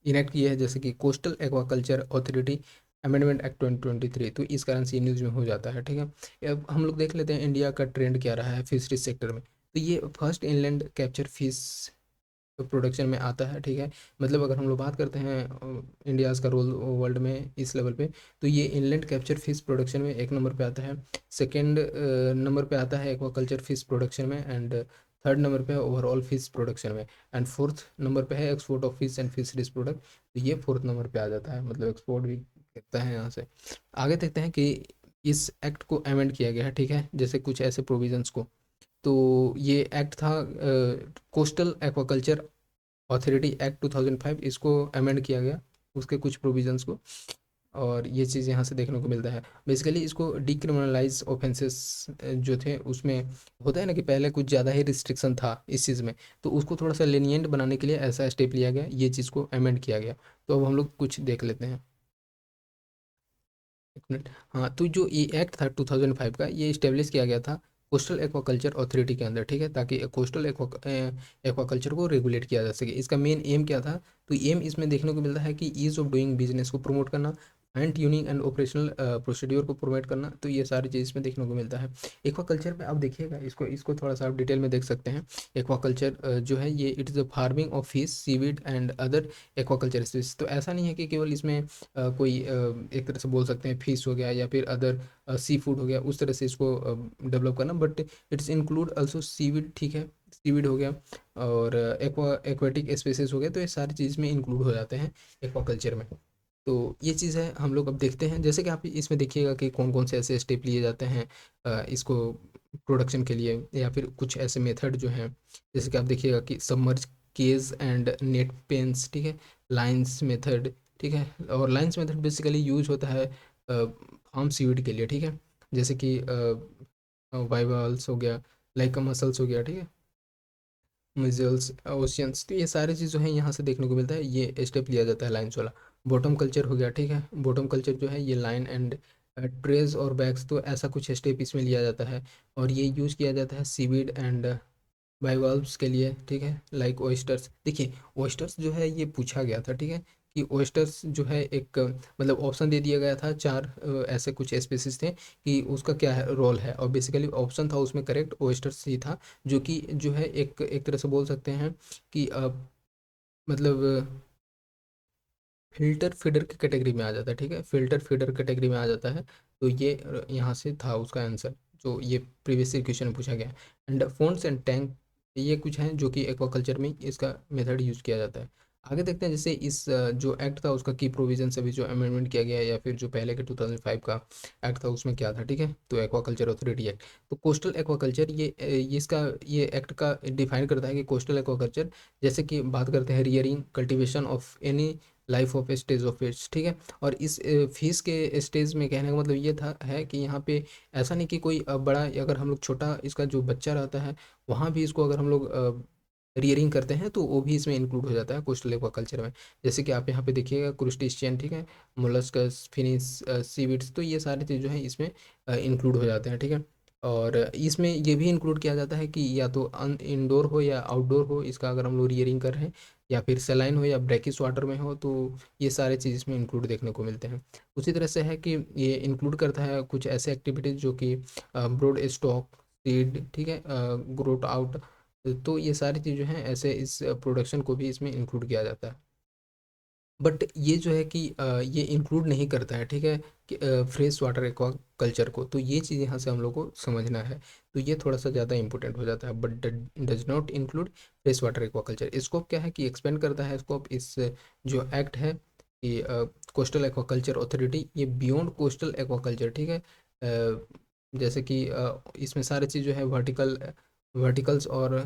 इनेक्ट किया है, जैसे कि coastal aquaculture authority amendment act 2023, तो इस कारण से ये न्यूज़ में हो जाता है। ठीक है, अब हम लोग देख लेते हैं इंडिया का ट्रेंड क्या रहा है फिशरीज सेक्टर में। तो ये first inland capture fish production में आता है। ठीक है, मतलब अगर हम लोग बात करते हैं इंडियाज़ का रोल वर्ल्ड में इस लेवल पे, तो ये इनलैंड कैप्चर फिश प्रोडक्शन में एक नंबर पे आता है। सेकंड नंबर पे आता है एक्वाकल्चर फिश प्रोडक्शन में, एंड थर्ड नंबर पे है ओवरऑल फिश प्रोडक्शन में, एंड फोर्थ नंबर पे है export of fish and fisheries product, तो ये फोर्थ नंबर पे आ जाता है, मतलब एक्सपोर्ट भी करता है यहाँ से। आगे देखते हैं कि इस एक्ट को अमेंड किया गया है। ठीक है, जैसे कुछ ऐसे प्रोविजंस को, तो ये एक्ट था कोस्टल एक्वाकल्चर अथॉरिटी एक्ट 2005, इसको अमेंड किया गया, उसके कुछ प्रोविजंस को, और ये चीज़ यहाँ से देखने को मिलता है। बेसिकली इसको डिक्रिमिनलाइज ऑफेंसेस जो थे उसमें, होता है ना कि पहले कुछ ज़्यादा ही रिस्ट्रिक्शन था इस चीज़ में, तो उसको थोड़ा सा lenient बनाने के लिए ऐसा स्टेप लिया गया, ये चीज़ को अमेंड किया गया। तो अब हम लोग कुछ देख लेते हैं, एक मिनट। हाँ, तो जो ये एक्ट था 2005 का, ये इस्टेब्लिश किया गया था कोस्टल एक्वाकल्चर अथॉरिटी के अंदर। ठीक है, ताकि कोस्टल एक्वाकल्चर को रेगुलेट किया जा सके। इसका मेन एम क्या था? तो एम इसमें देखने को मिलता है कि ईज ऑफ डूइंग बिजनेस को प्रमोट करना, fine tuning and operational procedure को प्रोवाइड करना, तो ये सारी चीज़ इसमें देखने को मिलता है। एक्वाकल्चर में आप देखिएगा, इसको इसको थोड़ा सा आप डिटेल में देख सकते हैं। एक्वाकल्चर जो है ये it is the farming of fish, seaweed and other aquaculture species. तो ऐसा नहीं है कि केवल इसमें कोई एक तरह से बोल सकते हैं फिश हो गया या फिर अदर सी फूड हो गया, उस तरह से इसको डेवलप करना, but it's include also seaweed. ठीक है, सीविड हो गया और एक्वाटिक स्पेसीज हो गया, तो ये सारी चीज़ में इंक्लूड हो जाते हैं एक्वाकल्चर में। तो ये चीज़ है, हम लोग अब देखते हैं, जैसे कि आप इसमें देखिएगा कि कौन कौन से ऐसे स्टेप लिए जाते हैं इसको प्रोडक्शन के लिए, या फिर कुछ ऐसे मेथड जो हैं, जैसे कि आप देखिएगा कि submerge cage and net pens. ठीक है, लाइंस मेथड। ठीक है, और लाइंस मेथड बेसिकली यूज होता है फार्म सीविड के लिए। ठीक है, जैसे कि बाइवल्स हो गया, लाइक मसल्स हो गया। ठीक है, मिजल्स, ओशियंस, तो ये सारी चीज़ जो है यहाँ से देखने को मिलता है, ये स्टेप लिया जाता है लाइन्स वाला। बॉटम कल्चर हो गया। ठीक है, बॉटम कल्चर जो है ये लाइन एंड ट्रेज और बैग्स, तो ऐसा कुछ स्टेप इसमें लिया जाता है, और ये यूज़ किया जाता है सीवीड एंड बाइवल्व्स के लिए। ठीक है, लाइक ओयस्टर्स। देखिए, ओयस्टर्स जो है ये पूछा गया था। ठीक है, कि ओयस्टर्स जो है एक मतलब ऑप्शन दे दिया गया था, चार ऐसे कुछ स्पीसीज थे कि उसका क्या है रोल है, और बेसिकली ऑप्शन था उसमें करेक्ट ओयस्टर्स ही था, जो कि जो है एक एक तरह से बोल सकते हैं कि मतलब फिल्टर फीडर की कैटेगरी में आ जाता है। ठीक है, फिल्टर फीडर कैटेगरी में आ जाता है, तो ये यहाँ से था उसका आंसर, जो ये प्रीवियस क्वेश्चन में पूछा गया। एंड फोन्स एंड टैंक, ये कुछ हैं जो कि एक्वाकल्चर में इसका मेथड यूज़ किया जाता है। आगे देखते हैं, जैसे इस जो एक्ट था उसका की प्रोविजन अभी जो अमेंडमेंट किया गया है, या फिर जो पहले के 2005 का एक्ट था उसमें क्या था। ठीक है, तो एक्वाकल्चर अथॉरिटी एक्ट, तो कोस्टल एक्वाकल्चर, ये इसका ये एक्ट का डिफाइन करता है कि कोस्टल एक्वाकल्चर, जैसे कि बात करते हैं rearing cultivation of any life of stage of fish. ठीक है, और इस फिश के स्टेज में कहने का मतलब ये था है कि यहाँ पे ऐसा नहीं कि कोई बड़ा, अगर हम लोग छोटा इसका जो बच्चा रहता है वहाँ भी इसको अगर हम लोग रियरिंग करते हैं तो वो भी इसमें इंक्लूड हो जाता है कोस्टल एक्वाकल्चर में। जैसे कि आप यहाँ पे देखिएगा क्रूस्टेशियन। ठीक है, मोलस्कस, फिनिश, सीविड्स, तो ये सारे चीज़ जो है इसमें इंक्लूड हो जाते हैं। ठीक है, और इसमें ये भी इंक्लूड किया जाता है कि या तो इंडोर हो या आउटडोर हो, इसका अगर हम लोग रियरिंग कर रहे हैं, या फिर सेलाइन हो या ब्रैकिश वाटर में हो, तो ये सारे चीज़ इसमें इंक्लूड देखने को मिलते हैं। उसी तरह से है कि ये इंक्लूड करता है कुछ ऐसे एक्टिविटीज़ जो कि ब्रॉड स्टॉक, सीड। ठीक है, ग्रोथ आउट, तो ये सारी चीज़ जो हैं ऐसे इस प्रोडक्शन को भी इसमें इंक्लूड किया जाता है। बट ये जो है कि ये इंक्लूड नहीं करता है, ठीक है, कि फ्रेश वाटर एक्वा कल्चर को। तो ये चीज़ यहाँ से हम लोग को समझना है। तो ये थोड़ा सा ज़्यादा इंपॉर्टेंट हो जाता है, but does not include fresh water aqua culture. Scope क्या है कि एक्सपेंड करता है स्कोप, इस जो एक्ट है कि कोस्टल एक्वाकल्चर अथॉरिटी, ये बियॉन्ड कोस्टल एक्वाकल्चर, ठीक है। जैसे कि इसमें सारी चीज़ जो है वर्टिकल्स और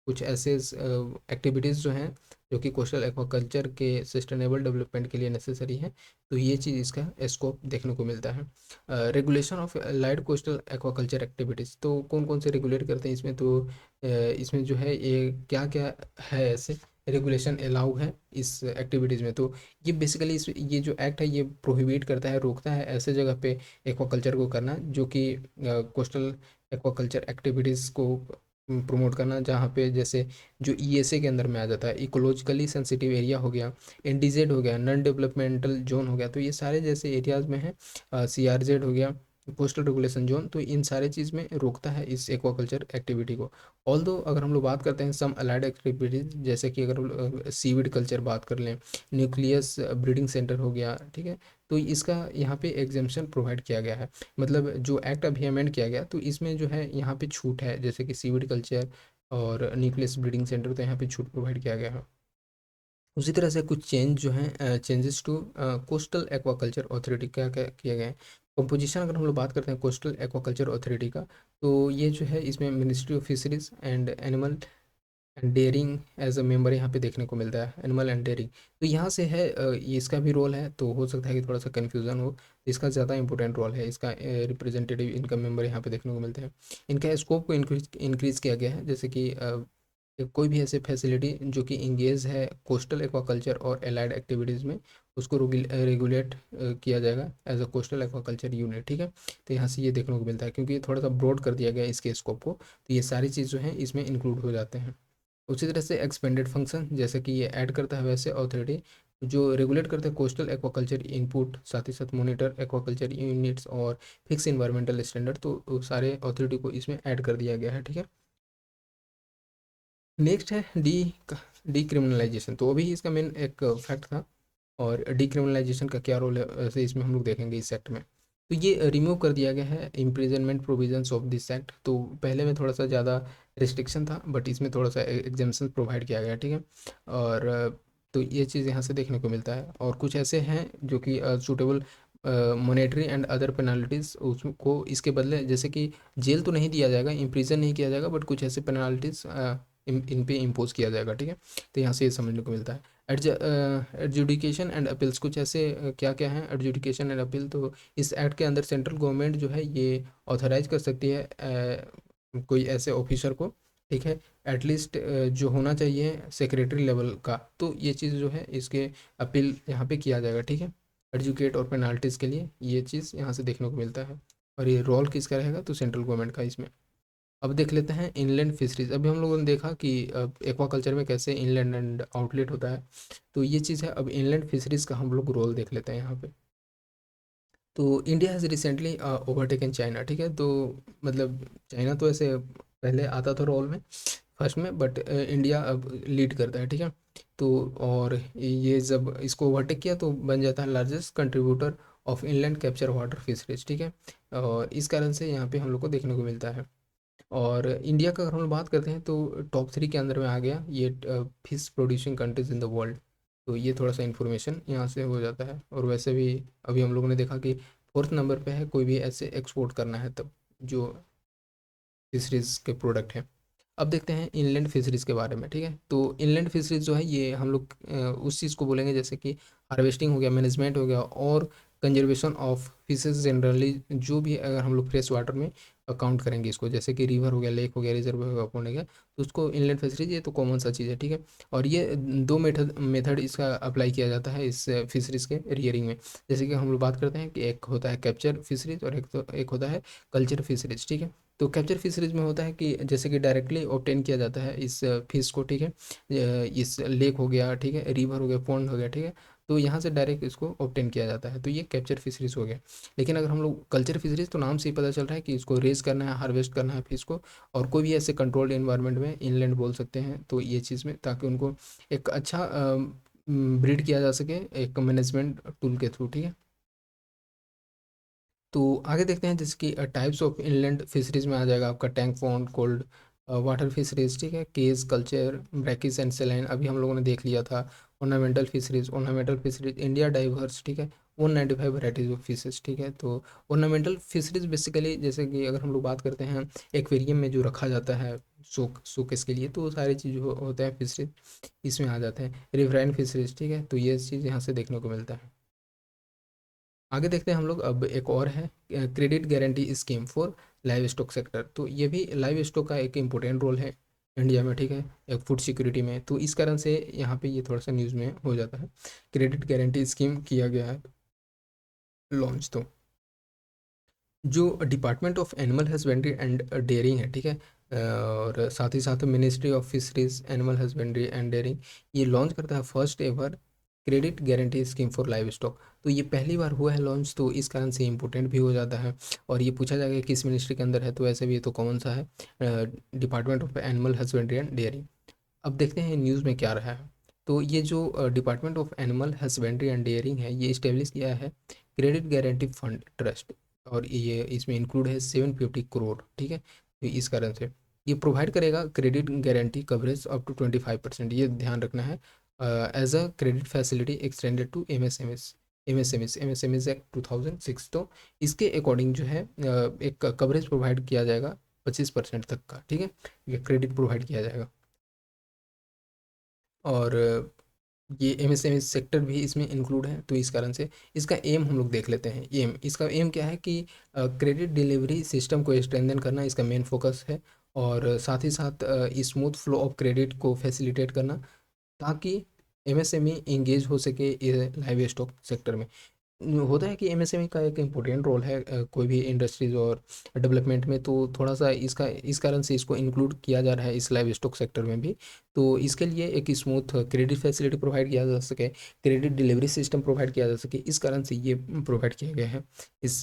कुछ ऐसे एक्टिविटीज़ जो हैं जो कि कोस्टल एक्वाकल्चर के सस्टेनेबल डेवलपमेंट के लिए नेसेसरी है। तो ये चीज़ इसका स्कोप देखने को मिलता है। Regulation of light coastal aquaculture activities, तो कौन कौन से रेगुलेट करते हैं इसमें? तो इसमें जो है ये क्या क्या है ऐसे रेगुलेशन अलाउ है इस एक्टिविटीज़ में? तो ये बेसिकली इस ये जो एक्ट है ये प्रोहिबिट करता है, रोकता है ऐसे जगह पे एक्वाकल्चर को करना जो कि कोस्टल एक्वाकल्चर एक्टिविटीज़ को प्रमोट करना, जहाँ पे जैसे जो ईएसए के अंदर में आ जाता है, इकोलॉजिकली सेंसिटिव एरिया हो गया, एनडीजेड हो गया, नॉन डेवलपमेंटल जोन हो गया। तो ये सारे जैसे एरियाज़ में है, सीआरजेड हो गया, कोस्टल रेगुलेशन जोन, तो इन सारे चीज़ में रोकता है इस एक्वाकल्चर एक्टिविटी को। ऑल्दो अगर हम लोग बात करते हैं सम अलाइड एक्टिविटीज़, जैसे कि अगर सीविड कल्चर बात कर लें, न्यूक्लियस ब्रीडिंग सेंटर हो गया, ठीक है, तो इसका यहाँ पे एग्जेम्पशन प्रोवाइड किया गया है। मतलब जो एक्ट अभी अमेंड किया गया तो इसमें जो है यहाँ पे छूट है, जैसे कि सीविड कल्चर और न्यूक्लियस ब्रीडिंग सेंटर, तो यहाँ पे छूट प्रोवाइड किया गया है। उसी तरह से कुछ चेंज जो हैं, changes to coastal aquaculture authority क्या क्या किए गए हैं। कंपोजिशन अगर हम लोग बात करते हैं कोस्टल एक्वाकल्चर अथॉरिटी का, तो ये जो है इसमें ministry of fisheries and animal and dairying as a member यहाँ पे देखने को मिलता है, एनिमल एंड डेयरिंग। तो यहाँ से है ये इसका भी रोल है, तो हो सकता है कि थोड़ा सा कन्फ्यूज़न हो। इसका ज़्यादा इंपॉर्टेंट रोल है, इसका रिप्रेजेंटेटिव इनका मेंबर यहाँ पे देखने को मिलते हैं। इनका स्कोप को इंक्रीज़ किया गया है, जैसे कि कोई भी ऐसे फैसिलिटी जो कि इंगेज है कोस्टल एक्वाकल्चर और एलाइड एक्टिविटीज़ में, उसको रेगुलेट किया जाएगा as a coastal aquaculture unit, ठीक है। तो यहाँ से ये देखने को मिलता है, क्योंकि थोड़ा सा ब्रॉड कर दिया गया है इसके स्कोप को, तो ये सारी चीज़ जो है इसमें इंक्लूड हो जाते हैं। उसी तरह से एक्सपेंडेड फंक्शन, जैसे कि ये ऐड करता है वैसे अथॉरिटी जो रेगुलेट करते हैं कोस्टल एक्वाकल्चर इनपुट, साथ ही साथ मॉनिटर एक्वाकल्चर यूनिट्स और फिक्स इन्वायरमेंटल स्टैंडर्ड, तो सारे अथॉरिटी को इसमें ऐड कर दिया गया है, ठीक है। नेक्स्ट है डीक्रिमिनलाइजेशन, तो अभी इसका मेन एक फैक्ट था। और डीक्रिमिनलाइजेशन का क्या रोल है वैसे इसमें हम लोग देखेंगे इस एक्ट में। तो ये रिमूव कर दिया गया है imprisonment provisions of this act. तो पहले में थोड़ा सा ज़्यादा रिस्ट्रिक्शन था, बट इसमें थोड़ा सा एग्जामेशन प्रोवाइड किया गया, ठीक है। और तो ये चीज़ यहाँ से देखने को मिलता है। और कुछ ऐसे हैं जो कि suitable monetary and other penalties उसको इसके बदले, जैसे कि जेल तो नहीं दिया जाएगा, इम्प्रिजन नहीं किया जाएगा, बट कुछ ऐसे पेनाल्टीज़ इन पे इम्पोज किया जाएगा, ठीक है। तो यहाँ से ये समझने को मिलता है। एडजुडिकेशन एंड अपील्स, कुछ ऐसे क्या क्या हैं एडजुडिकेशन एंड अपील। तो इस एक्ट के अंदर सेंट्रल गवर्नमेंट जो है ये ऑथराइज कर सकती है कोई ऐसे ऑफिसर को, ठीक है, एटलीस्ट जो होना चाहिए सेक्रेटरी लेवल का। तो ये चीज़ जो है इसके अपील यहाँ पे किया जाएगा, ठीक है, एडजुकेट और पेनाल्टीज़ के लिए। ये चीज़ यहाँ से देखने को मिलता है। और ये रोल किसका रहेगा? तो सेंट्रल गवर्नमेंट का इसमें। अब देख लेते हैं इनलैंड फिशरीज। अभी हम लोगों ने देखा कि एक्वाकल्चर में कैसे इनलैंड एंड आउटलेट होता है, तो ये चीज़ है। अब इनलैंड फिशरीज का हम लोग रोल देख लेते हैं यहाँ पे। तो India has recently overtaken China, ठीक है। तो मतलब चाइना तो ऐसे पहले आता था रोल में फर्स्ट में, बट इंडिया अब लीड करता है, ठीक है। तो और ये जब इसको ओवरटेक किया तो बन जाता है largest contributor of inland capture water fisheries, ठीक है। और इस कारण से यहाँ पे हम लोग को देखने को मिलता है। और इंडिया का अगर हम लोग बात करते हैं तो टॉप 3 के अंदर में आ गया ये fish producing countries in the world. तो ये थोड़ा सा इन्फॉर्मेशन यहाँ से हो जाता है। और वैसे भी अभी हम लोगों ने देखा कि फोर्थ नंबर पे है कोई भी ऐसे एक्सपोर्ट करना है तब, जो फिशरीज़ के प्रोडक्ट हैं। अब देखते हैं इनलैंड फिशरीज़ के बारे में, ठीक है। तो इनलैंड फिशरीज़ जो है ये हम लोग उस चीज़ को बोलेंगे जैसे कि हार्वेस्टिंग हो गया, मैनेजमेंट हो गया और कंजर्वेशन ऑफ फिशेस जनरली, जो भी अगर हम लोग फ्रेश वाटर में काउंट करेंगे इसको, जैसे कि रिवर हो गया, लेक हो गया, रिजर्व हो गया, पॉन्ड हो गया, तो उसको इनलैंड फिशरीज, ये तो कॉमन सा चीज़ है, ठीक है। और ये दो मेथड इसका अप्लाई किया जाता है इस फिशरीज़ के रियरिंग में। जैसे कि हम लोग बात करते हैं कि एक होता है कैप्चर फिशरीज और एक होता है कल्चर फिशरीज, ठीक है। तो कैप्चर फिशरीज में होता है कि जैसे कि डायरेक्टली ऑब्टेन किया जाता है इस फिश को, ठीक है। इस लेक हो गया, ठीक है, रिवर हो गया, पॉन्ड हो गया, ठीक है। तो यहाँ से डायरेक्ट इसको ऑब्टेन किया जाता है, तो ये कैप्चर फिशरीज हो गया। लेकिन अगर हम लोग कल्चर फिशरीज, तो नाम से ही पता चल रहा है कि इसको रेज करना है, हार्वेस्ट करना है फिश को, और कोई भी ऐसे कंट्रोल्ड इन्वायरमेंट में, इनलैंड बोल सकते हैं, तो ये चीज़ में, ताकि उनको एक अच्छा ब्रीड किया जा सके एक मैनेजमेंट टूल के थ्रू, ठीक है। तो आगे देखते हैं जैसे कि टाइप्स ऑफ इनलैंड फिशरीज में आ जाएगा आपका tank pond, cold water fisheries, ठीक है, cage, culture, brackish and saline, अभी हम लोगों ने देख लिया था। ऑर्नामेंटल फिशरीज इंडिया डाइवर्स, ठीक है, 195 वैराइटीज ऑफ फिशेस, ठीक है। तो ऑर्नामेंटल फिशरीज बेसिकली जैसे कि अगर हम लोग बात करते हैं एक्वेरियम में जो रखा जाता है शोकेस के लिए, तो वो सारी चीज़ होते हैं फिशरीज इसमें आ जाते हैं। रिवराइन फिशरीज, ठीक है, तो ये चीज़ यहाँ से देखने को मिलता है। आगे देखते हैं हम लोग, अब एक और है credit guarantee scheme for live stock sector. तो ये भी लाइव स्टॉक का एक इम्पोर्टेंट रोल है इंडिया में, ठीक है, एक फूड सिक्योरिटी में। तो इस कारण से यहाँ पे ये थोड़ा सा न्यूज़ में हो जाता है। क्रेडिट गारंटी स्कीम किया गया है लॉन्च। तो जो department of animal husbandry and dairying है, ठीक है, और साथ ही साथ ministry of fisheries, animal husbandry and dairying, ये लॉन्च करता है first ever credit guarantee scheme for livestock. तो ये पहली बार हुआ है लॉन्च, तो इस कारण से इम्पोर्टेंट भी हो जाता है। और ये पूछा जाएगा कि किस मिनिस्ट्री के अंदर है, तो ऐसे भी ये तो कौन सा है, department of animal husbandry and dairying. अब देखते हैं न्यूज़ में क्या रहा है। तो ये जो department of animal husbandry and dairying है, ये इस्टेब्लिश किया है क्रेडिट गारंटी फंड ट्रस्ट, और ये इसमें इंक्लूड है 750 करोड़, ठीक है। तो इस कारण से ये प्रोवाइड करेगा credit guarantee coverage up to 25%, ये ध्यान रखना है, as a credit facility extended to MSMS act 2006। तो इसके अकॉर्डिंग जो है एक कवरेज प्रोवाइड किया जाएगा 25% तक का, ठीक है, ये क्रेडिट प्रोवाइड किया जाएगा। और ये एमएसएमई सेक्टर भी इसमें इंक्लूड है, तो इस कारण से इसका एम हम लोग देख लेते हैं। इसका एम क्या है कि क्रेडिट डिलीवरी सिस्टम को स्ट्रेंथन करना इसका मेन फोकस है, और साथ ही साथ स्मूथ फ्लो ऑफ क्रेडिट को फैसिलिटेट करना, ताकि एमएसएमई इंगेज हो सके लाइव स्टॉक सेक्टर में। होता है कि एमएसएमई का एक इम्पोर्टेंट रोल है कोई भी इंडस्ट्रीज और डेवलपमेंट में, तो थोड़ा सा इसका इस कारण से इसको इंक्लूड किया जा रहा है इस लाइव स्टॉक सेक्टर में भी। तो इसके लिए एक स्मूथ क्रेडिट फैसिलिटी प्रोवाइड किया जा सके, क्रेडिट डिलीवरी सिस्टम प्रोवाइड किया जा सके, इस कारण से ये प्रोवाइड किया गया है इस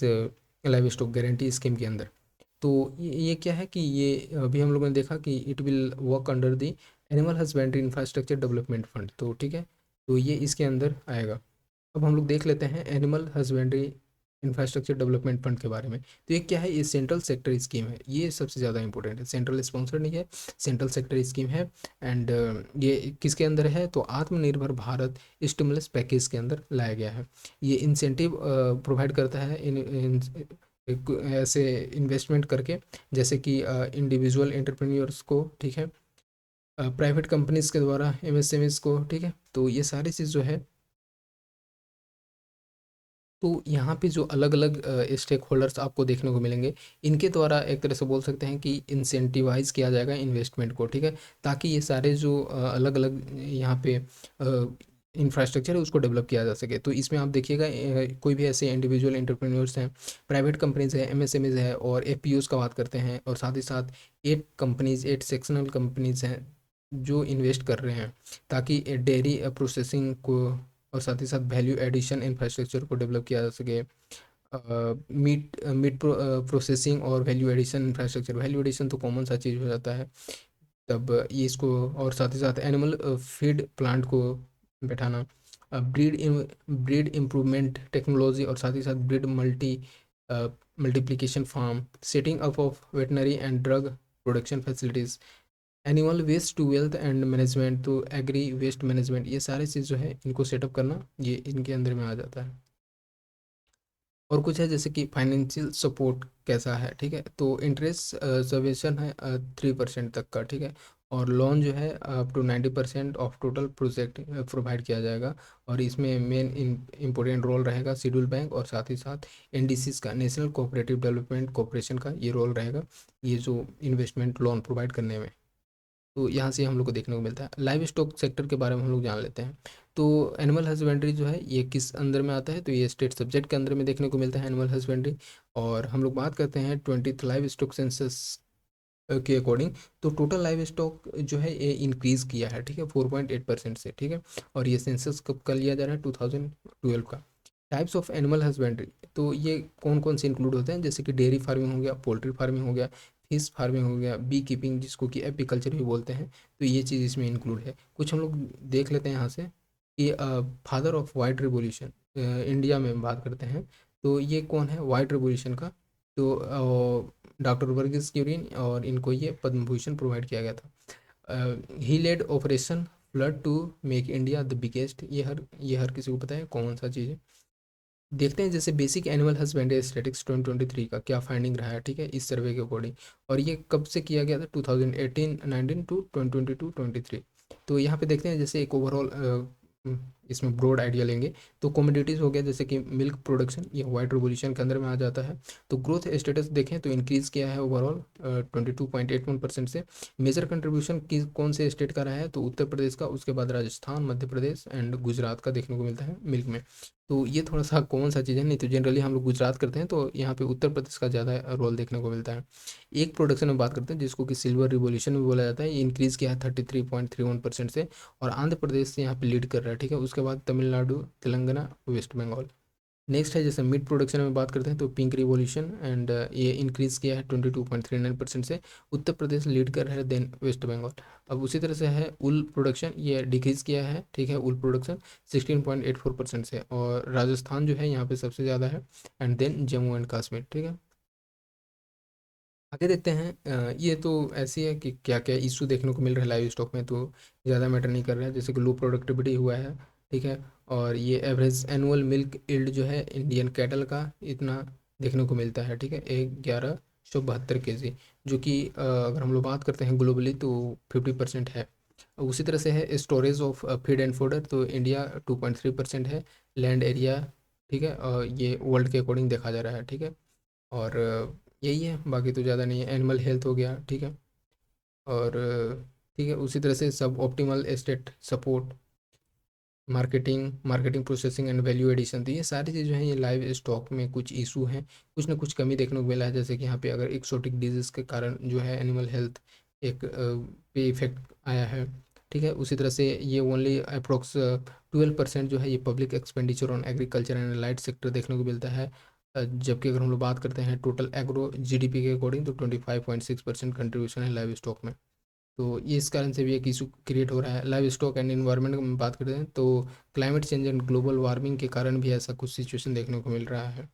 लाइव स्टॉक गारंटी स्कीम के अंदर। तो ये क्या है कि ये अभी हम लोगों ने देखा कि it will work under the animal husbandry infrastructure development fund, तो ठीक है, तो ये इसके अंदर आएगा। अब हम लोग देख लेते हैं animal husbandry infrastructure development fund के बारे में। तो ये क्या है, ये सेंट्रल सेक्टर स्कीम है, ये सबसे ज़्यादा इंपॉर्टेंट है, सेंट्रल स्पॉन्सर नहीं है, सेंट्रल सेक्टर स्कीम है। एंड ये किसके अंदर है, तो आत्मनिर्भर भारत स्टिमुलस पैकेज के अंदर लाया गया है। ये इंसेंटिव प्रोवाइड करता है ऐसे इन्वेस्टमेंट करके, जैसे कि इंडिविजुअल एंटरप्रेन्योर्स को, ठीक है, प्राइवेट कंपनीज के द्वारा एमएसएमईज को, ठीक है। तो ये सारी चीज़ जो है, तो यहाँ पे जो अलग अलग स्टेक होल्डर्स आपको देखने को मिलेंगे, इनके द्वारा एक तरह से बोल सकते हैं कि इंसेंटिवाइज किया जाएगा इन्वेस्टमेंट को, ठीक है, ताकि ये सारे जो अलग अलग यहाँ पे इंफ्रास्ट्रक्चर है उसको डेवलप किया जा सके। तो इसमें आप देखिएगा कोई भी ऐसे इंडिविजुअल एंटरप्रेन्योर्स हैं, प्राइवेट कंपनीज है, एमएसएमईज है, और एपीयूज का बात करते हैं, और साथ ही साथ 8 सेक्शनल कंपनीज हैं जो इन्वेस्ट कर रहे हैं, ताकि डेयरी प्रोसेसिंग को और साथ ही साथ वैल्यू एडिशन इंफ्रास्ट्रक्चर को डेवलप किया जा सके। मीट मीट प्रोसेसिंग और value addition infrastructure, value addition तो कॉमन सा चीज़ हो जाता है, तब ये इसको, और साथ ही साथ एनिमल फीड प्लांट को बैठाना, ब्रीड इम्प्रूवमेंट टेक्नोलॉजी, और साथ ही साथ breed multiplication farm, setting up of veterinary and drug production facilities, animal waste to wealth and management, तो एग्री वेस्ट मैनेजमेंट, ये सारे चीज़ जो है इनको सेटअप करना, ये इनके अंदर में आ जाता है। और कुछ है जैसे कि फाइनेंशियल सपोर्ट कैसा है, ठीक है, तो इंटरेस्ट सब्वेंशन है 3% तक का, ठीक है, और लोन जो है up to 90% of total project provide किया जाएगा। और इसमें मेन इम्पोर्टेंट रोल रहेगा शेड्यूल बैंक, और साथ ही साथ एनडीसीज का, नेशनल कोऑपरेटिव डेवलपमेंट कॉरपोरेशन का ये रोल रहेगा, ये जो इन्वेस्टमेंट लोन प्रोवाइड करने में। तो यहाँ से हम लोग को देखने को मिलता है। लाइव स्टॉक सेक्टर के बारे में हम लोग जान लेते हैं। तो एनिमल हस्बेंड्री जो है ये किस अंदर में आता है, तो ये स्टेट सब्जेक्ट के अंदर में देखने को मिलता है एनिमल हस्बेंड्री। और हम लोग बात करते हैं 20th लाइव स्टॉक सेंसस के अकॉर्डिंग, तो टोटल लाइव स्टॉक जो है ये इंक्रीज़ किया है, ठीक है, 4.8% से, ठीक है। और ये सेंसस कब का लिया जा रहा है, 2012 का। टाइप्स ऑफ एनिमल हस्बेंड्री, तो ये कौन कौन से इंक्लूड होते हैं, जैसे कि डेयरी फार्मिंग हो गया, पोल्ट्री फार्मिंग हो गया, फिश फार्मिंग हो गया, बी कीपिंग जिसको कि एपीकल्चर भी बोलते हैं, तो ये चीज़ इसमें इंक्लूड है। कुछ हम लोग देख लेते हैं यहाँ से कि father of white revolution India में बात करते हैं तो ये कौन है वाइट रिवॉल्यूशन का, तो डॉक्टर वर्गीस क्यूरिन, और इनको ये पद्म भूषण प्रोवाइड किया गया था। He led operation flood to make India the biggest, ये हर किसी को पता है कौन सा चीज़ है। देखते हैं जैसे बेसिक एनिमल हस्बेंड्री स्टैटिस्टिक्स 2023 का क्या फाइंडिंग रहा है, ठीक है, इस सर्वे के अकॉर्डिंग। और ये कब से किया गया था, 2018-19 टू 2022-23। तो यहाँ पे देखते हैं जैसे एक ओवरऑल इसमें ब्रॉड आइडिया लेंगे तो कमोडिटीज़ हो गया जैसे कि मिल्क प्रोडक्शन, ये वाइट रिवोल्यूशन के अंदर में आ जाता है। तो ग्रोथ स्टेटस देखें तो इंक्रीज़ किया है ओवरऑल 22.81% से। मेजर कंट्रीब्यूशन कौन से स्टेट का रहा है, तो उत्तर प्रदेश का, उसके बाद राजस्थान, मध्य प्रदेश एंड गुजरात का देखने को मिलता है मिल्क में। तो ये थोड़ा सा कौन सा चीज़ है, नहीं तो जनरली हम लोग गुजरात करते हैं तो यहाँ पे उत्तर प्रदेश का ज़्यादा रोल देखने को मिलता है। एक प्रोडक्शन में बात करते हैं जिसको कि सिल्वर रिवोल्यूशन भी बोला जाता है, ये इंक्रीज़ किया है 33.31% से, और आंध्र प्रदेश से यहाँ पे लीड कर रहा है, ठीक है। उसके बाद तमिलनाडु, तेलंगाना, वेस्ट बंगाल। नेक्स्ट है जैसे मीट प्रोडक्शन में बात करते हैं तो पिंक रिवॉल्यूशन एंड ये इंक्रीज़ किया है 22.39% से, उत्तर प्रदेश लीड कर रहा है, देन वेस्ट बंगाल। अब उसी तरह से है उल प्रोडक्शन, ये डिक्रीज़ किया है, ठीक है, उल प्रोडक्शन 16.84% से, और राजस्थान जो है यहाँ पे सबसे ज़्यादा है, and then Jammu and Kashmir, ठीक है। आगे देखते हैं ये तो ऐसी है कि क्या क्या इशू देखने को मिल रहा है लाइव स्टॉक में, तो ज़्यादा मैटर नहीं कर रहा है, जैसे कि लो प्रोडक्टिविटी हुआ है, ठीक है। और ये एवरेज एनुअल मिल्क यील्ड जो है इंडियन कैटल का इतना देखने को मिलता है, ठीक है, 1172 kg, जो कि अगर हम लोग बात करते हैं ग्लोबली तो 50% है। उसी तरह से है storage of feed and fodder, तो इंडिया 2.3% है, लैंड एरिया, ठीक है, ये वर्ल्ड के अकॉर्डिंग देखा जा रहा है, ठीक है। और यही है, बाकी तो ज़्यादा नहीं है। एनिमल हेल्थ हो गया, ठीक है, और ठीक है, उसी तरह से sub optimal estate support, marketing processing and value addition, तो ये सारी चीज़ जो हैं ये लाइव स्टॉक में कुछ इशू हैं, कुछ ना कुछ कमी देखने को मिला है, जैसे कि यहाँ पे अगर एक्सोटिक डिजीज़ के कारण जो है एनिमल हेल्थ एक पे इफेक्ट आया है, ठीक है। उसी तरह से ये ओनली अप्रोक्स 12% जो है ये public expenditure on agriculture and light sector देखने को मिलता है। जबकि अगर हम लोग बात करते हैं टोटल एग्रो जीडीपी के अकॉर्डिंग तो 25.6% कंट्रीब्यूशन है लाइव स्टॉक में। तो ये इस कारण से भी एक इशू क्रिएट हो रहा है। लाइव स्टॉक एंड इन्वायरमेंट में बात करते हैं तो climate change and global warming के कारण भी ऐसा कुछ सिचुएशन देखने को मिल रहा है।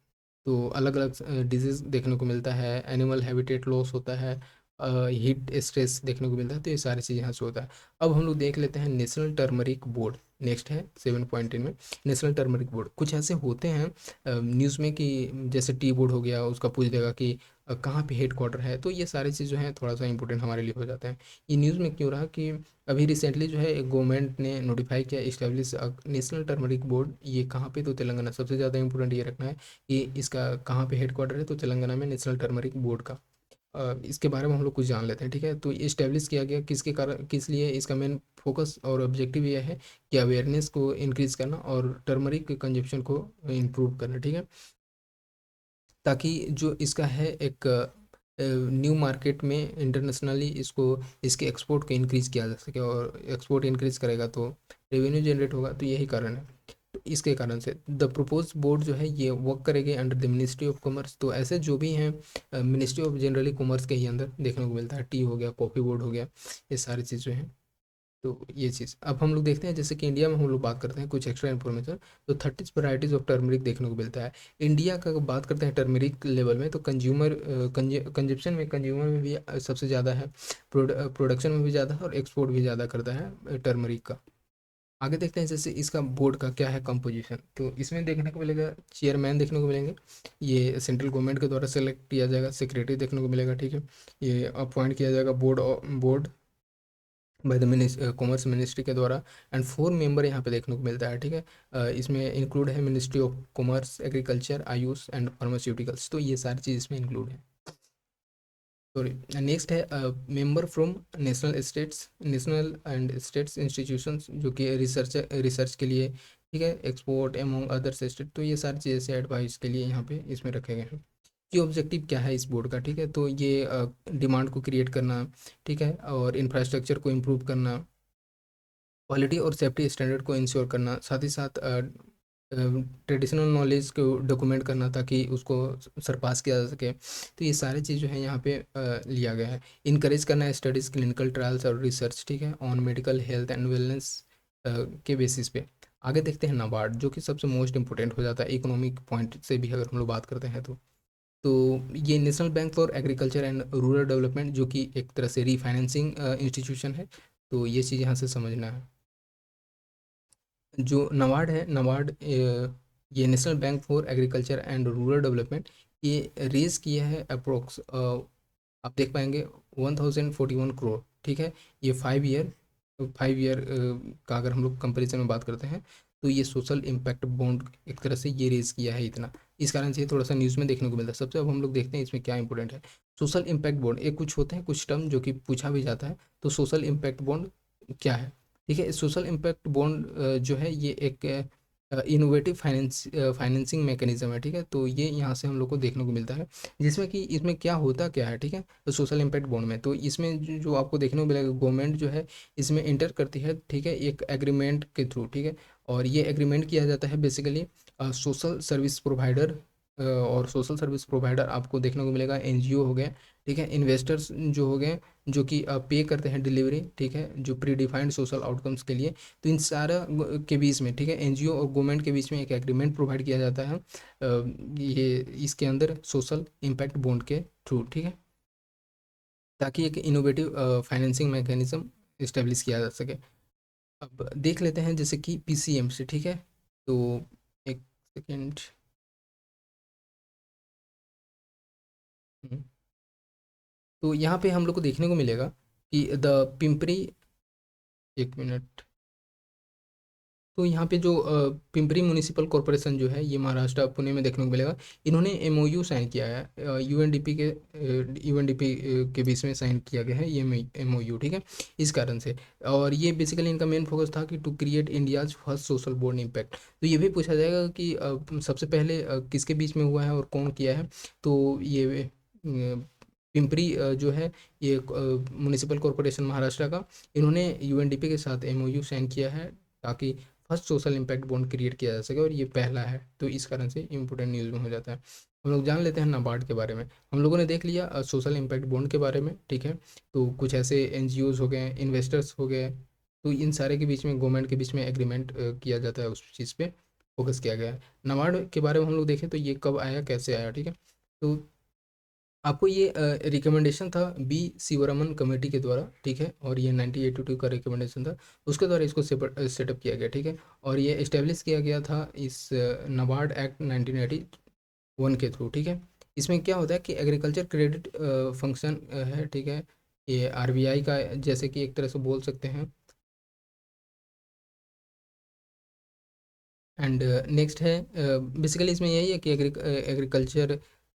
तो अलग अलग डिजीज़ देखने को मिलता है, एनिमल हैबिटेट लॉस होता है, हीट स्ट्रेस देखने को मिलता है, तो ये सारी चीज़ यहाँ से होता है। अब हम लोग देख लेते हैं नेशनल टर्मरिक बोर्ड, नेक्स्ट है 7.10 में। नेशनल टर्मरिक बोर्ड कुछ ऐसे होते हैं न्यूज़ में कि जैसे टी बोर्ड हो गया, उसका पूछ देगा कि कहाँ पे हेड क्वार्टर है, तो ये सारी चीज़ जो है थोड़ा सा इंपॉर्टेंट हमारे लिए हो जाता है। ये न्यूज़ में क्यों रहा कि अभी रिसेंटली जो है एक गवर्नमेंट ने नोटिफाई किया इस्टेब्लिश नेशनल टर्मरिक बोर्ड, ये कहाँ पे, तो तेलंगाना। सबसे ज़्यादा इंपॉर्टेंट ये रखना है कि इसका कहाँ पे हेड क्वार्टर है, तो तेलंगाना में नेशनल टर्मरिक बोर्ड का। इसके बारे में हम लोग कुछ जान लेते हैं, ठीक है। तो ये इस्टेब्लिश किया गया किसके कारण, किस लिए, इसका मेन फोकस और ऑब्जेक्टिव ये है कि अवेयरनेस को इंक्रीज़ करना और टर्मरिक के कंजप्शन को इम्प्रूव करना, ठीक है, ताकि जो इसका है एक न्यू मार्केट में इंटरनेशनली इसको, इसके एक्सपोर्ट को इंक्रीज़ किया जा सके, और एक्सपोर्ट इंक्रीज़ करेगा तो रेवेन्यू जनरेट होगा, तो यही कारण है। तो इसके कारण से द प्रपोज बोर्ड जो है ये वर्क करेगी under the ministry of commerce, तो ऐसे जो भी हैं मिनिस्ट्री ऑफ जनरली कॉमर्स के ही अंदर देखने को मिलता है। टी हो गया, कॉफ़ी बोर्ड हो गया, ये सारी चीज़ जो हैं। तो ये चीज़ अब हम लोग देखते हैं जैसे कि इंडिया में हम लोग बात करते हैं कुछ एक्स्ट्रा इन्फॉर्मेशन, तो 30 वैराइटीज़ ऑफ टर्मरिक देखने को मिलता है। इंडिया का अगर बात करते हैं टर्मरिक लेवल में, तो कंजप्शन में, कंज्यूमर में भी सबसे ज़्यादा है, प्रोडक्शन में भी ज़्यादा है, और एक्सपोर्ट भी ज़्यादा करता है टर्मरिक का। आगे देखते हैं जैसे इसका बोर्ड का क्या है कंपोजिशन, तो इसमें देखने को मिलेगा चेयरमैन देखने को मिलेंगे, ये सेंट्रल गवर्नमेंट के द्वारा सेलेक्ट किया जाएगा, सेक्रेटरी देखने को मिलेगा, ठीक है। ये अपॉइंट किया जाएगा board by the commerce ministry के द्वारा, एंड 4 मेंबर यहाँ पे देखने को मिलता है, ठीक है। इसमें इंक्लूड है ministry of commerce, agriculture, Ayush and pharmaceuticals, तो ये सारी चीज़ इसमें इंक्लूड है। सॉरी, नेक्स्ट है member from national and states institutions, जो कि रिसर्च के लिए, ठीक है, एक्सपोर्ट एमोंग अदर्स स्टेट, तो ये सारी चीज़ें से एडवाइस के लिए यहाँ पे इसमें रखे गए हैं। कि ऑब्जेक्टिव क्या है इस बोर्ड का, ठीक है, तो ये डिमांड को क्रिएट करना, ठीक है, और इंफ्रास्ट्रक्चर को इम्प्रूव करना, क्वालिटी और सेफ्टी स्टैंडर्ड को इंश्योर करना, साथ ही साथ ट्रेडिशनल नॉलेज को डॉक्यूमेंट करना ताकि उसको सरपास किया जा सके, तो ये सारी चीज़ जो है यहाँ पे लिया गया है। इनकरेज करना है स्टडीज़, क्लिनिकल ट्रायल्स और रिसर्च, ठीक है, on medical health and wellness के बेसिस पे। आगे देखते हैं नाबार्ड, जो कि सबसे मोस्ट इंपॉर्टेंट हो जाता है इकोनॉमिक पॉइंट से भी अगर हम लोग बात करते हैं तो ये national bank for agriculture and rural development, जो कि एक तरह से रीफाइनेंसिंग इंस्टीट्यूशन है। तो ये चीज़ यहाँ से समझना है। जो नबार्ड है, नबार्ड ये national bank for agriculture and rural development, ये रेज किया है अप्रोक्स, आप देख पाएंगे 1041 करोड़, ठीक है। ये 5 ईयर का अगर हम लोग कंपेरिजन में बात करते हैं तो ये सोशल इम्पैक्ट बॉन्ड एक तरह से ये रेज किया है इतना। इस कारण से ये थोड़ा सा न्यूज़ में देखने को मिलता है। सबसे अब हम लोग देखते हैं इसमें क्या इंपॉर्टेंट है। सोशल इम्पैक्ट बॉन्ड, एक कुछ होते हैं कुछ टर्म जो कि पूछा भी जाता है, तो सोशल इम्पैक्ट बॉन्ड क्या है, ठीक है। सोशल इम्पैक्ट बॉन्ड जो है ये एक इनोवेटिव फाइनेंसिंग मैकेनिज्म है, ठीक है। तो ये यहाँ से हम लोग को देखने को मिलता है, जिसमें कि इसमें क्या होता क्या है, ठीक है। तो सोशल इम्पैक्ट बॉन्ड में तो इसमें जो आपको देखने को मिलेगा, गवर्नमेंट जो है इसमें इंटर करती है, ठीक है, एक एग्रीमेंट के थ्रू, ठीक है। और ये एग्रीमेंट किया जाता है बेसिकली सोशल सर्विस प्रोवाइडर, और सोशल सर्विस प्रोवाइडर आपको देखने को मिलेगा एनजीओ हो गए, ठीक है। इन्वेस्टर्स जो हो गए, जो कि पे करते हैं डिलीवरी, ठीक है, जो प्री डिफाइंड सोशल आउटकम्स के लिए। तो इन सारा के बीच में, ठीक है, एनजीओ और गवर्नमेंट के बीच में एक एग्रीमेंट प्रोवाइड किया जाता है, ये इसके अंदर सोशल इम्पैक्ट बॉन्ड के थ्रू, ठीक है, ताकि एक इनोवेटिव फाइनेंसिंग मैकेनिज्म इस्टेब्लिश किया जा सके। अब देख लेते हैं जैसे कि पीसीएम से, ठीक है। तो एक सेकेंड। तो यहाँ पे हम लोग को देखने को मिलेगा कि द पिंपरी, एक मिनट। तो यहाँ पे जो पिंपरी म्यूनिसिपल कॉरपोरेशन जो है, ये महाराष्ट्र पुणे में देखने को मिलेगा। इन्होंने एमओयू साइन किया है यूएनडीपी के बीच में साइन किया गया है ये एमओयू, ठीक है। इस कारण से, और ये बेसिकली इनका मेन फोकस था कि to create India's first social bond impact. तो ये भी पूछा जाएगा कि सबसे पहले किसके बीच में हुआ है और कौन किया है। तो ये पिंपरी जो है, ये म्यूनिसिपल कॉरपोरेशन महाराष्ट्र का, इन्होंने यूएनडीपी के साथ एमओयू साइन किया है, ताकि first social impact bond create किया जा सके, और ये पहला है, तो इस कारण से इंपॉर्टेंट न्यूज़ में हो जाता है। हम लोग जान लेते हैं नाबार्ड के बारे में। हम लोगों ने देख लिया सोशल इम्पैक्ट बॉन्ड के बारे में, ठीक है। तो कुछ ऐसे एनजीओज हो गए, इन्वेस्टर्स हो गए, तो इन सारे के बीच में, गवर्नमेंट के बीच में एग्रीमेंट किया जाता है, उस चीज़ पे फोकस किया गया है। नाबार्ड के बारे में हम लोग देखें तो ये कब आया, कैसे आया, ठीक है। तो आपको ये रिकमेंडेशन था बी शिवरमन कमेटी के द्वारा, ठीक है, और ये 1982 का रिकमेंडेशन था, उसके द्वारा इसको सेटअप किया गया, ठीक है। और ये इस्टेब्लिश किया गया था इस नबार्ड एक्ट 1981 के थ्रू, ठीक है। इसमें क्या होता है कि एग्रीकल्चर क्रेडिट फंक्शन है, ठीक है। ये आरबीआई का, जैसे कि एक तरह से बोल सकते हैं। एंड नेक्स्ट है, बेसिकली इसमें यही है कि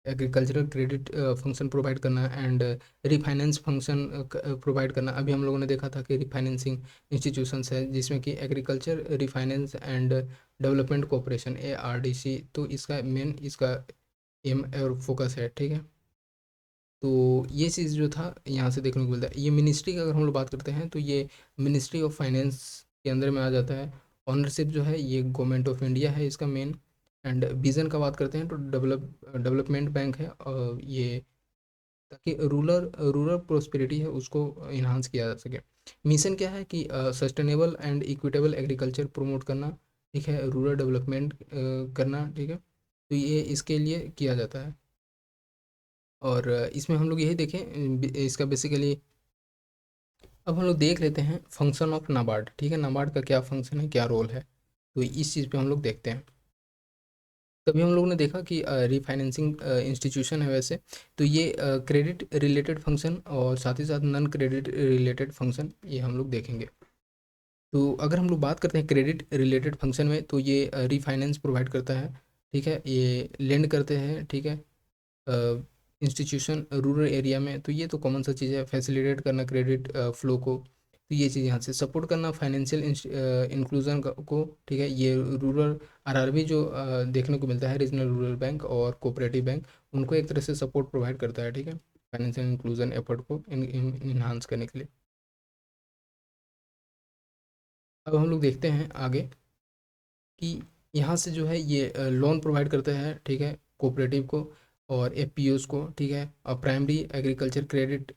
एग्रीकल्चरल क्रेडिट फंक्शन प्रोवाइड करना, एंड रिफाइनेंस फंक्शन प्रोवाइड करना। अभी हम लोगों ने देखा था कि रिफाइनेंसिंग इंस्टीट्यूशंस है, जिसमें कि agriculture refinance and development corporation ARDC, तो इसका मेन इसका एम और फोकस है, ठीक है। तो ये चीज़ जो था यहाँ से देखने को मिलता है। ये मिनिस्ट्री की अगर हम लोग बात करते हैं तो ये मिनिस्ट्री ऑफ फाइनेंस के अंदर में आ जाता है। ऑनरशिप जो है ये गवर्नमेंट ऑफ इंडिया है इसका मेन। एंड विज़न का बात करते हैं तो डेवलपमेंट बैंक है, और ये ताकि रूरल रूरल प्रोस्पेरिटी है उसको इन्हांस किया जा सके। मिशन क्या है कि sustainable and equitable agriculture promote करना, ठीक है, रूरल डेवलपमेंट करना, ठीक है। तो ये इसके लिए किया जाता है। और इसमें हम लोग यही देखें, इसका बेसिकली अब हम लोग देख लेते हैं फंक्शन ऑफ नाबार्ड, ठीक है। नाबार्ड का क्या फंक्शन है, क्या रोल है, तो इस चीज़ पे हम लोग देखते हैं। तभी हम लोगों ने देखा कि रीफाइनेंसिंग इंस्टीट्यूशन है वैसे, तो ये क्रेडिट रिलेटेड फंक्शन और साथ ही साथ नॉन क्रेडिट रिलेटेड फंक्शन ये हम लोग देखेंगे। तो अगर हम लोग बात करते हैं क्रेडिट रिलेटेड फंक्शन में, तो ये रीफाइनेंस प्रोवाइड करता है, ठीक है, ये लेंड करते हैं, ठीक है, इंस्टीट्यूशन रूरल एरिया में। तो ये तो कॉमन सा चीज़ है, फैसिलिटेट करना क्रेडिट फ्लो को, तो ये चीज़ यहाँ से सपोर्ट करना फाइनेंशियल इंक्लूजन को, ठीक है। ये रूरल आरआरबी जो देखने को मिलता है, रीजनल रूरल बैंक और कोऑपरेटिव बैंक, उनको एक तरह से सपोर्ट प्रोवाइड करता है, ठीक है, फाइनेंशियल इंक्लूजन एफर्ट को इन्हांस करने के लिए। अब हम लोग देखते हैं आगे कि यहाँ से जो है ये लोन प्रोवाइड करते हैं, ठीक है, कोऑपरेटिव को और एफपीओस को, ठीक है, और प्राइमरी एग्रीकल्चर क्रेडिट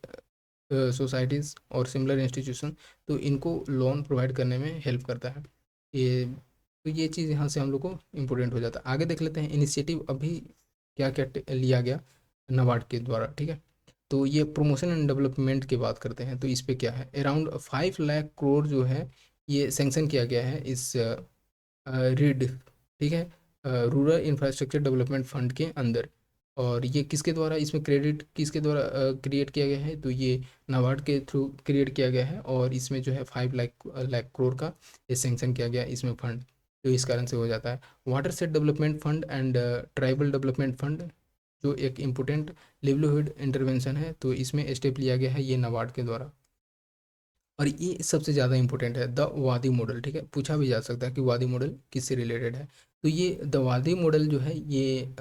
सोसाइटीज़ और सिमिलर इंस्टीट्यूशन, तो इनको लोन प्रोवाइड करने में हेल्प करता है ये। तो ये चीज़ यहाँ से हम लोग को इम्पोर्टेंट हो जाता है। आगे देख लेते हैं इनिशिएटिव अभी क्या क्या लिया गया नाबार्ड के द्वारा, ठीक है। तो ये प्रमोशन एंड डेवलपमेंट की बात करते हैं, तो इस पे क्या है, अराउंड 5 लाख करोड़ जो है ये सेंक्शन किया गया है इस रीड, ठीक है, रूरल इंफ्रास्ट्रक्चर डेवलपमेंट फंड के अंदर। और ये किसके द्वारा, इसमें क्रेडिट किसके द्वारा क्रिएट किया गया है, तो ये नाबार्ड के थ्रू क्रिएट किया गया है। और इसमें जो है 5 लाख करोड़ का ये सेंक्शन किया गया इसमें फंड, तो इस कारण से हो जाता है। Water set development fund and tribal development fund जो एक इम्पोर्टेंट लिवलीहुड इंटरवेंशन है, तो इसमें स्टेप लिया गया है ये नाबार्ड के द्वारा। और ये सबसे ज़्यादा इंपॉर्टेंट है द वादी मॉडल, ठीक है, पूछा भी जा सकता है कि वादी मॉडल किससे रिलेटेड है। तो ये द वादी मॉडल जो है ये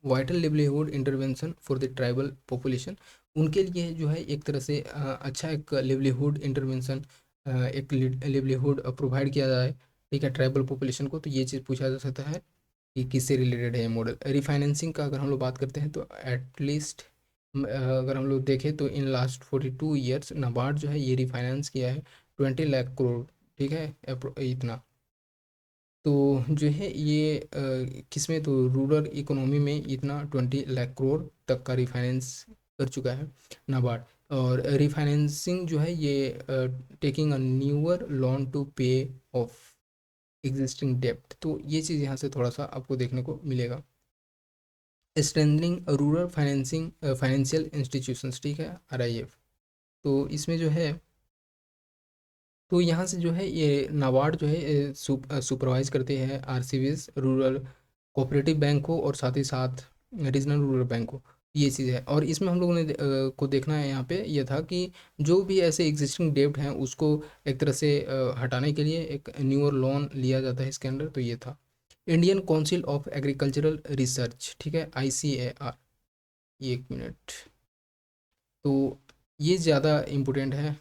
vital livelihood intervention for the tribal population, उनके लिए जो है एक तरह से अच्छा एक लिवलीहुड इंटरवेंशन, एक लिवलीहुड प्रोवाइड किया जाए, ठीक है, ट्राइबल पॉपुलेशन को। तो ये चीज़ पूछा जा सकता है कि किससे रिलेटेड है ये मॉडल। रिफाइनेंसिंग का अगर हम लोग बात करते हैं तो एटलीस्ट अगर हम लोग देखें तो इन लास्ट 42 ईयर्स नाबार्ड जो है ये रिफाइनेंस किया है 20 लाख करोड़, ठीक है, इतना। तो जो है ये किसमें, तो रूरल इकोनॉमी में इतना 20 लाख करोड़ तक का रिफाइनेंस कर चुका है नाबार्ड। और रिफाइनेंसिंग जो है ये taking a newer loan to pay off existing डेप्ट, तो ये चीज़ यहाँ से थोड़ा सा आपको देखने को मिलेगा। Strengthening rural financing financial institutions, ठीक है, RIF। तो इसमें जो है, तो यहाँ से जो है ये नाबार्ड जो है सुपरवाइज करते हैं RCBs, रूरल कोऑपरेटिव बैंक को, और साथ ही साथ रीजनल रूरल बैंक को, ये चीज़ है। और इसमें हम लोगों ने को देखना है यहाँ पे ये था कि जो भी ऐसे एग्जिस्टिंग डेब्ट हैं उसको एक तरह से हटाने के लिए एक न्यूअर लोन लिया जाता है इसके अंदर, तो ये था। Indian council of agricultural research, ठीक है, ICAR, ये एक मिनट, तो ये ज़्यादा इम्पोर्टेंट है,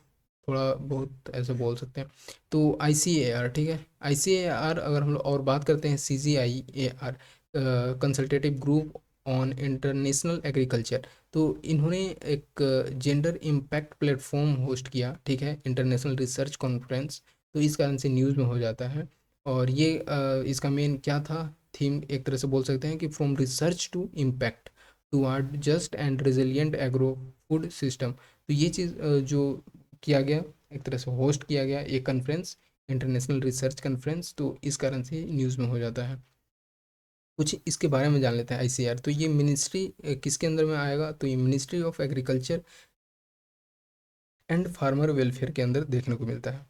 थोड़ा बहुत ऐसे बोल सकते हैं। तो ICAR, ठीक है, ICAR अगर हम लोग और बात करते हैं CGIAR, consultative group on international agriculture, तो इन्होंने एक जेंडर इम्पैक्ट प्लेटफॉर्म होस्ट किया, ठीक है, इंटरनेशनल रिसर्च कॉन्फ्रेंस, तो इस कारण से न्यूज़ में हो जाता है। और ये इसका मेन क्या था, थीम एक तरह से बोल सकते हैं कि from research to impact toward just and resilient agro food system. तो ये चीज़ जो किया गया, एक तरह से होस्ट किया गया एक कॉन्फ्रेंस, इंटरनेशनल रिसर्च कॉन्फ्रेंस, तो इस कारण से न्यूज़ में हो जाता है। कुछ इसके बारे में जान लेते हैं। ICAR तो ये मिनिस्ट्री किसके अंदर में आएगा, तो ये ministry of agriculture and farmer welfare के अंदर देखने को मिलता है।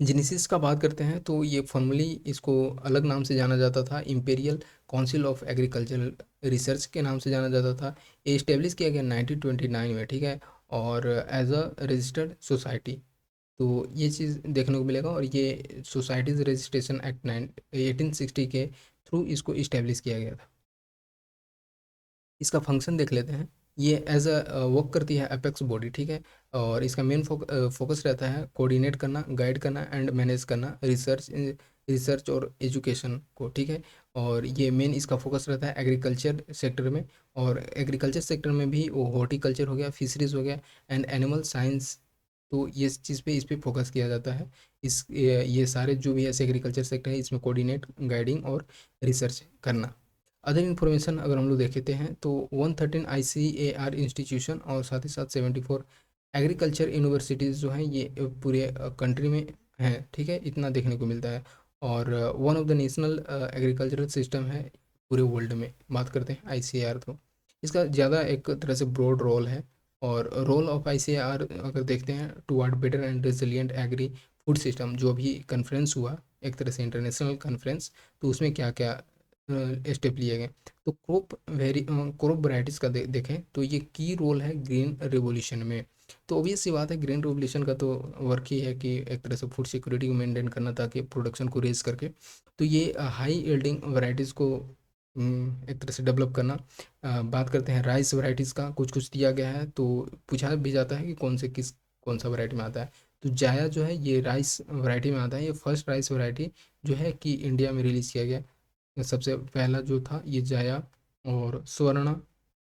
जेनेसिस का बात करते हैं तो ये फॉर्मली इसको अलग नाम से जाना जाता था, imperial council of agricultural research के नाम से जाना जाता था। ये इस्टेब्लिश किया गया 1929 में, ठीक है, और एज अ रजिस्टर्ड सोसाइटी, तो ये चीज़ देखने को मिलेगा। और ये सोसाइटीज़ रजिस्ट्रेशन एक्ट 1860 के थ्रू इसको इस्टेब्लिश किया गया था। इसका फंक्शन देख लेते हैं। ये एज अ वर्क करती है अपेक्स बॉडी, ठीक है, और इसका मेन फोकस रहता है कोऑर्डिनेट करना, गाइड करना एंड मैनेज करना रिसर्च और एजुकेशन को, ठीक है। और ये मेन इसका फोकस रहता है एग्रीकल्चर सेक्टर में, और एग्रीकल्चर सेक्टर में भी वो हॉर्टिकल्चर हो गया, फिशरीज हो गया एंड एनिमल साइंस, तो ये चीज़ पे इस पे फोकस किया जाता है। ये सारे जो भी ऐसे एग्रीकल्चर सेक्टर है इसमें कोऑर्डिनेट, गाइडिंग और रिसर्च करना। अदर इन्फॉर्मेशन अगर हम लोग देखते हैं तो 113 ICAR इंस्टीट्यूशन और साथ ही साथ 74 एग्रीकल्चर यूनिवर्सिटीज़ जो हैं ये पूरे कंट्री में हैं, ठीक है, इतना देखने को मिलता है। और one of the national agricultural system है पूरे वर्ल्ड में, बात करते हैं ICAR तो इसका ज़्यादा एक तरह से ब्रॉड रोल है। और रोल ऑफ ICAR अगर देखते हैं toward better and resilient agri food system, जो अभी कन्फ्रेंस हुआ एक तरह से इंटरनेशनल कन्फ्रेंस, तो उसमें क्या क्या स्टेप लिए गए। तो क्रॉप वैराइटीज़ का देखें तो ये की रोल है ग्रीन रेवोल्यूशन में। तो ऑब्वियस सी बात है, ग्रीन रेवोल्यूशन का तो वर्क ही है कि एक तरह से फूड सिक्योरिटी को मेंटेन करना ताकि प्रोडक्शन को रेज करके, तो ये हाई यील्डिंग वैराइटीज़ को एक तरह से डेवलप करना। बात करते हैं राइस वैराइटीज़ का, कुछ कुछ दिया गया है, तो पूछा भी जाता है कि कौन सा वैरायटी में आता है। तो जाया जो है ये राइस वैरायटी में आता है, ये फर्स्ट राइस वैरायटी जो है कि इंडिया में रिलीज़ किया गया। सबसे पहला जो था ये जाया, और स्वर्णा,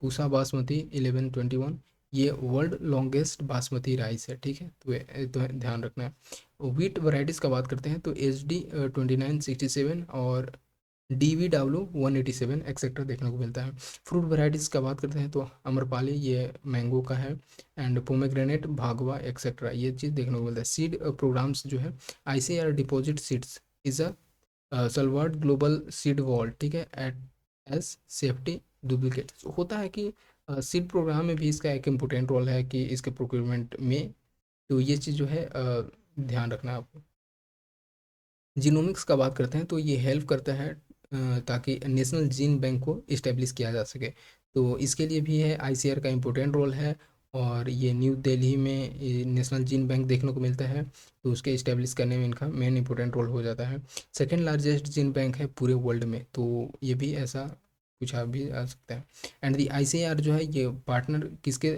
पूसा बासमती 1121, ये वर्ल्ड लॉन्गेस्ट बासमती राइस है, ठीक है। तो ध्यान रखना है। व्हीट वैरायटीज़ का बात करते हैं तो HD 2967 और DVW 187 एक्सेट्रा देखने को मिलता है। फ्रूट वैरायटीज़ का बात करते हैं तो अम्रपाली, ये मैंगो का है, एंड पोमेग्रेनेट, भागवा एक्सेट्रा, ये चीज़ देखने को मिलता है। सीड प्रोग्राम्स जो है, ICAR deposit seeds is a Svalbard global seed vault, ठीक है, एट एज सेफ्टी डुप्लीकेट। होता है कि सीड प्रोग्राम में भी इसका एक इम्पोर्टेंट रोल है कि इसके प्रोक्योरमेंट में, तो ये चीज़ जो है ध्यान रखना है आपको। जीनोमिक्स का बात करते हैं तो ये हेल्प करता है ताकि नेशनल जीन बैंक को इस्टेब्लिश किया जा सके। तो इसके लिए भी है, ICAR का इम्पोर्टेंट रोल है। और ये न्यू दिल्ली में ये नेशनल जीन बैंक देखने को मिलता है, तो उसके इस्टेब्लिश करने में इनका मेन इंपॉर्टेंट रोल हो जाता है। सेकेंड लार्जेस्ट जीन बैंक है पूरे वर्ल्ड में, तो ये भी ऐसा कुछ आ भी आ सकता है। एंड दी ICAR जो है ये पार्टनर किसके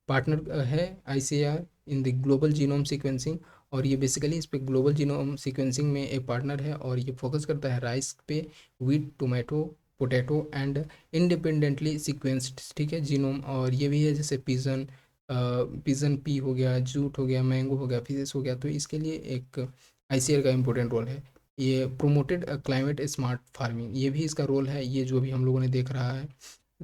पार्टनर है, ICAR in the global genome sequencing. और ये बेसिकली इस पे ग्लोबल जीनोम सीक्वेंसिंग में एक पार्टनर है, और ये फोकस करता है राइस पे, wheat, tomato, potato and independently sequenced, ठीक है, जीनोम। और ये भी है जैसे पिजन पी हो गया, जूट हो गया, मैंगो हो गया, फिशेस हो गया, तो इसके लिए एक ICAR का इम्पोर्टेंट रोल है। ये प्रोमोटेड क्लाइमेट स्मार्ट फार्मिंग, ये भी इसका रोल है। ये जो भी हम लोगों ने देख रहा है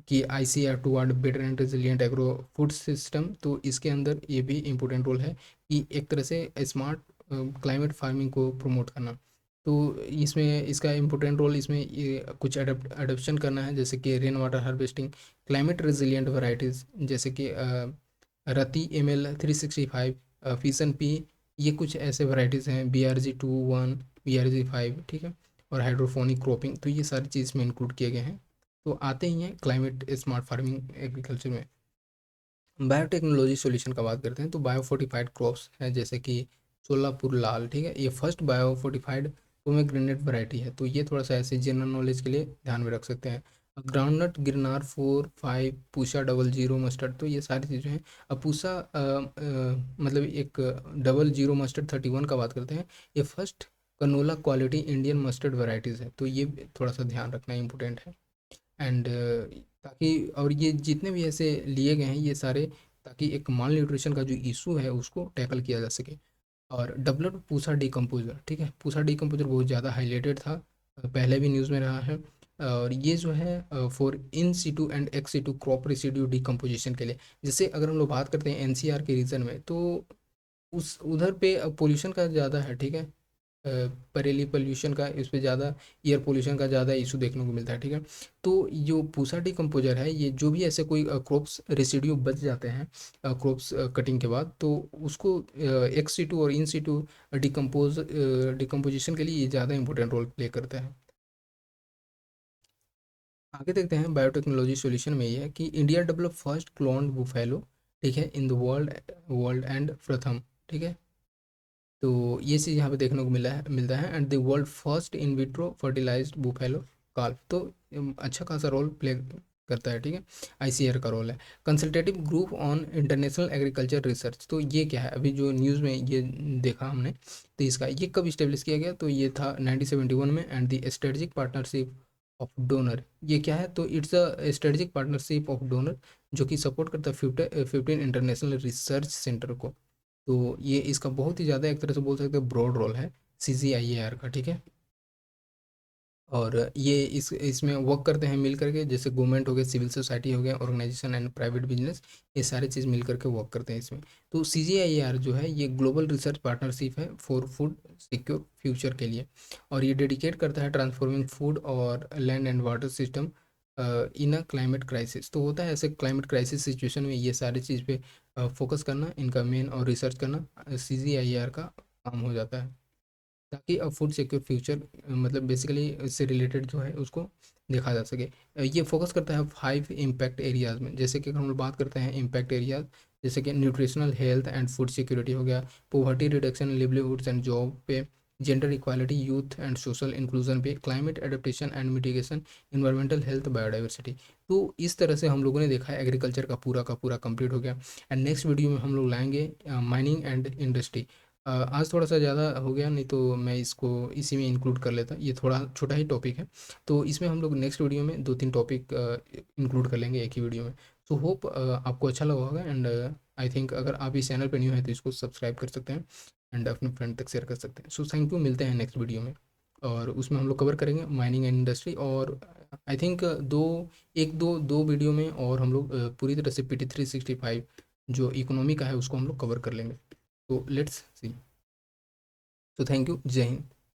कि ICAR toward better and resilient agro food system, तो इसके अंदर ये भी इम्पोर्टेंट रोल है कि एक तरह से स्मार्ट क्लाइमेट फार्मिंग को प्रमोट करना। तो इसमें इसका इम्पोर्टेंट रोल, इसमें ये कुछ अडप्शन करना है, जैसे कि rain water harvesting, climate resilient varieties जैसे कि रति ML 365, फिशन पी, ये कुछ ऐसे वैरायटीज़ हैं, BRG 21, BRG 5, ठीक है। और हाइड्रोफोनिक क्रॉपिंग, तो ये सारी चीज़ में इंक्लूड किए गए हैं। तो आते ही हैं क्लाइमेट स्मार्ट फार्मिंग एग्रीकल्चर में। बायोटेक्नोलॉजी सॉल्यूशन का बात करते हैं तो बायो फोर्टिफाइड क्रॉप्स है, जैसे कि सोलापुर लाल, ठीक है, ये first bio fortified pomegranate variety है। तो ये थोड़ा सा ऐसे जनरल नॉलेज के लिए ध्यान में रख सकते हैं। ग्राउंडनट गिरनार 4, 5, पूसा 00 मस्टर्ड, तो ये सारी चीज़ें हैं। अब पूसा मतलब एक 00 मस्टर्ड 31 का बात करते हैं, ये first canola quality Indian mustard varieties है, तो ये थोड़ा सा ध्यान रखना इंपॉर्टेंट है। एंड ताकि, और ये जितने भी ऐसे लिए गए हैं ये सारे, ताकि एक माल न्यूट्रिशन का जो इशू है उसको टैकल किया जा सके। और डेवलप्ड पूसा डिकम्पोजर, ठीक है, पूसा डिकम्पोजर बहुत ज़्यादा हाईलाइटेड था, पहले भी न्यूज़ में रहा है। और ये जो है for in situ and ex situ crop residue decomposition के लिए। जैसे अगर हम लोग बात करते हैं NCR के रीजन में, तो उस उधर पे पोल्यूशन का ज़्यादा है, ठीक है, बरेली पोल्यूशन का, इस पे ज़्यादा एयर पोल्यूशन का ज़्यादा इशू देखने को मिलता है, ठीक है। तो जो पूसा डिकम्पोजर है, ये जो भी ऐसे कोई क्रॉप्स रेसिड्यू बच जाते हैं क्रॉप्स कटिंग के बाद, तो उसको एक्स सीटू और इन सीटू डिकम्पोजिशन के लिए ये ज़्यादा इंपॉर्टेंट रोल प्ले करता है। आगे देखते हैं बायोटेक्नोलॉजी सॉल्यूशन में, ये है कि India develop first cloned buffalo, ठीक है, in the world world and प्रथम, ठीक है। तो ये चीज़ यहाँ पे देखने को मिलता है। And the world first in vitro fertilised buffalo calf, तो अच्छा खासा रोल प्ले करता है, ठीक है, ICAR का रोल है। Consultative group on international agriculture research, तो ये क्या है, अभी जो न्यूज़ में ये देखा हमने, तो इसका ये कब इस्टेब्लिश किया गया, तो ये था 1971 में। And the strategic partnership of donor, ये क्या है, तो it's a strategic partnership of donor जो कि सपोर्ट करता है 15 इंटरनेशनल रिसर्च सेंटर को। तो ये इसका बहुत ही ज़्यादा एक तरह से बोल सकते हैं ब्रॉड रोल है CGIAR का, ठीक है। और ये इसमें वर्क करते हैं मिल करके, जैसे गवर्नमेंट हो गया, सिविल सोसाइटी हो गया, ऑर्गेनाइजेशन एंड प्राइवेट बिजनेस, ये सारे चीज़ मिल करके वर्क करते हैं इसमें। तो CGIAR जो है ये ग्लोबल रिसर्च पार्टनरशिप है फॉर फूड सिक्योर फ्यूचर के लिए। और ये डेडिकेट करता है ट्रांसफॉर्मिंग फूड और land and water system in a climate crisis. तो होता है ऐसे क्लाइमेट क्राइसिस सिचुएशन में ये सारी चीज़ पे फोकस करना इनका मेन, और रिसर्च करना CGIAR का काम हो जाता है, ताकि अब फूड सिक्योर फ्यूचर मतलब बेसिकली इससे रिलेटेड जो है उसको देखा जा सके। ये फोकस करता है 5 इम्पैक्ट एरियाज़ में, जैसे कि अगर हम लोग बात करते हैं इम्पैक्ट एरियाज, जैसे कि nutritional health and food security हो गया, poverty reduction, livelihoods and job पे, gender equality, youth and social inclusion पे, climate adaptation and mitigation, environmental health, biodiversity. तो इस तरह से हम लोगों ने देखा है एग्रीकल्चर का पूरा कंप्लीट हो गया। एंड नेक्स्ट वीडियो में हम लोग लाएंगे माइनिंग एंड इंडस्ट्री। आज थोड़ा सा ज़्यादा हो गया, नहीं तो मैं इसको इसी में इंक्लूड कर लेता, ये थोड़ा छोटा ही टॉपिक है। तो इसमें हम लोग नेक्स्ट वीडियो में 2-3 टॉपिक इंक्लूड कर लेंगे एक ही वीडियो में। सो होप आपको अच्छा लगा होगा एंड आई थिंक अगर आप इस चैनल पर न्यू है तो इसको सब्सक्राइब कर सकते हैं एंड अपने फ्रेंड तक शेयर कर सकते हैं। सो थैंक यू, मिलते हैं नेक्स्ट वीडियो में और उसमें हम लोग कवर करेंगे माइनिंग एंड इंडस्ट्री। और आई थिंक दो वीडियो में और हम लोग पूरी तरह से PT 365 जो इकोनॉमी का है उसको हम लोग कवर कर लेंगे। तो लेट्स सी। तो थैंक यू, जय हिंद।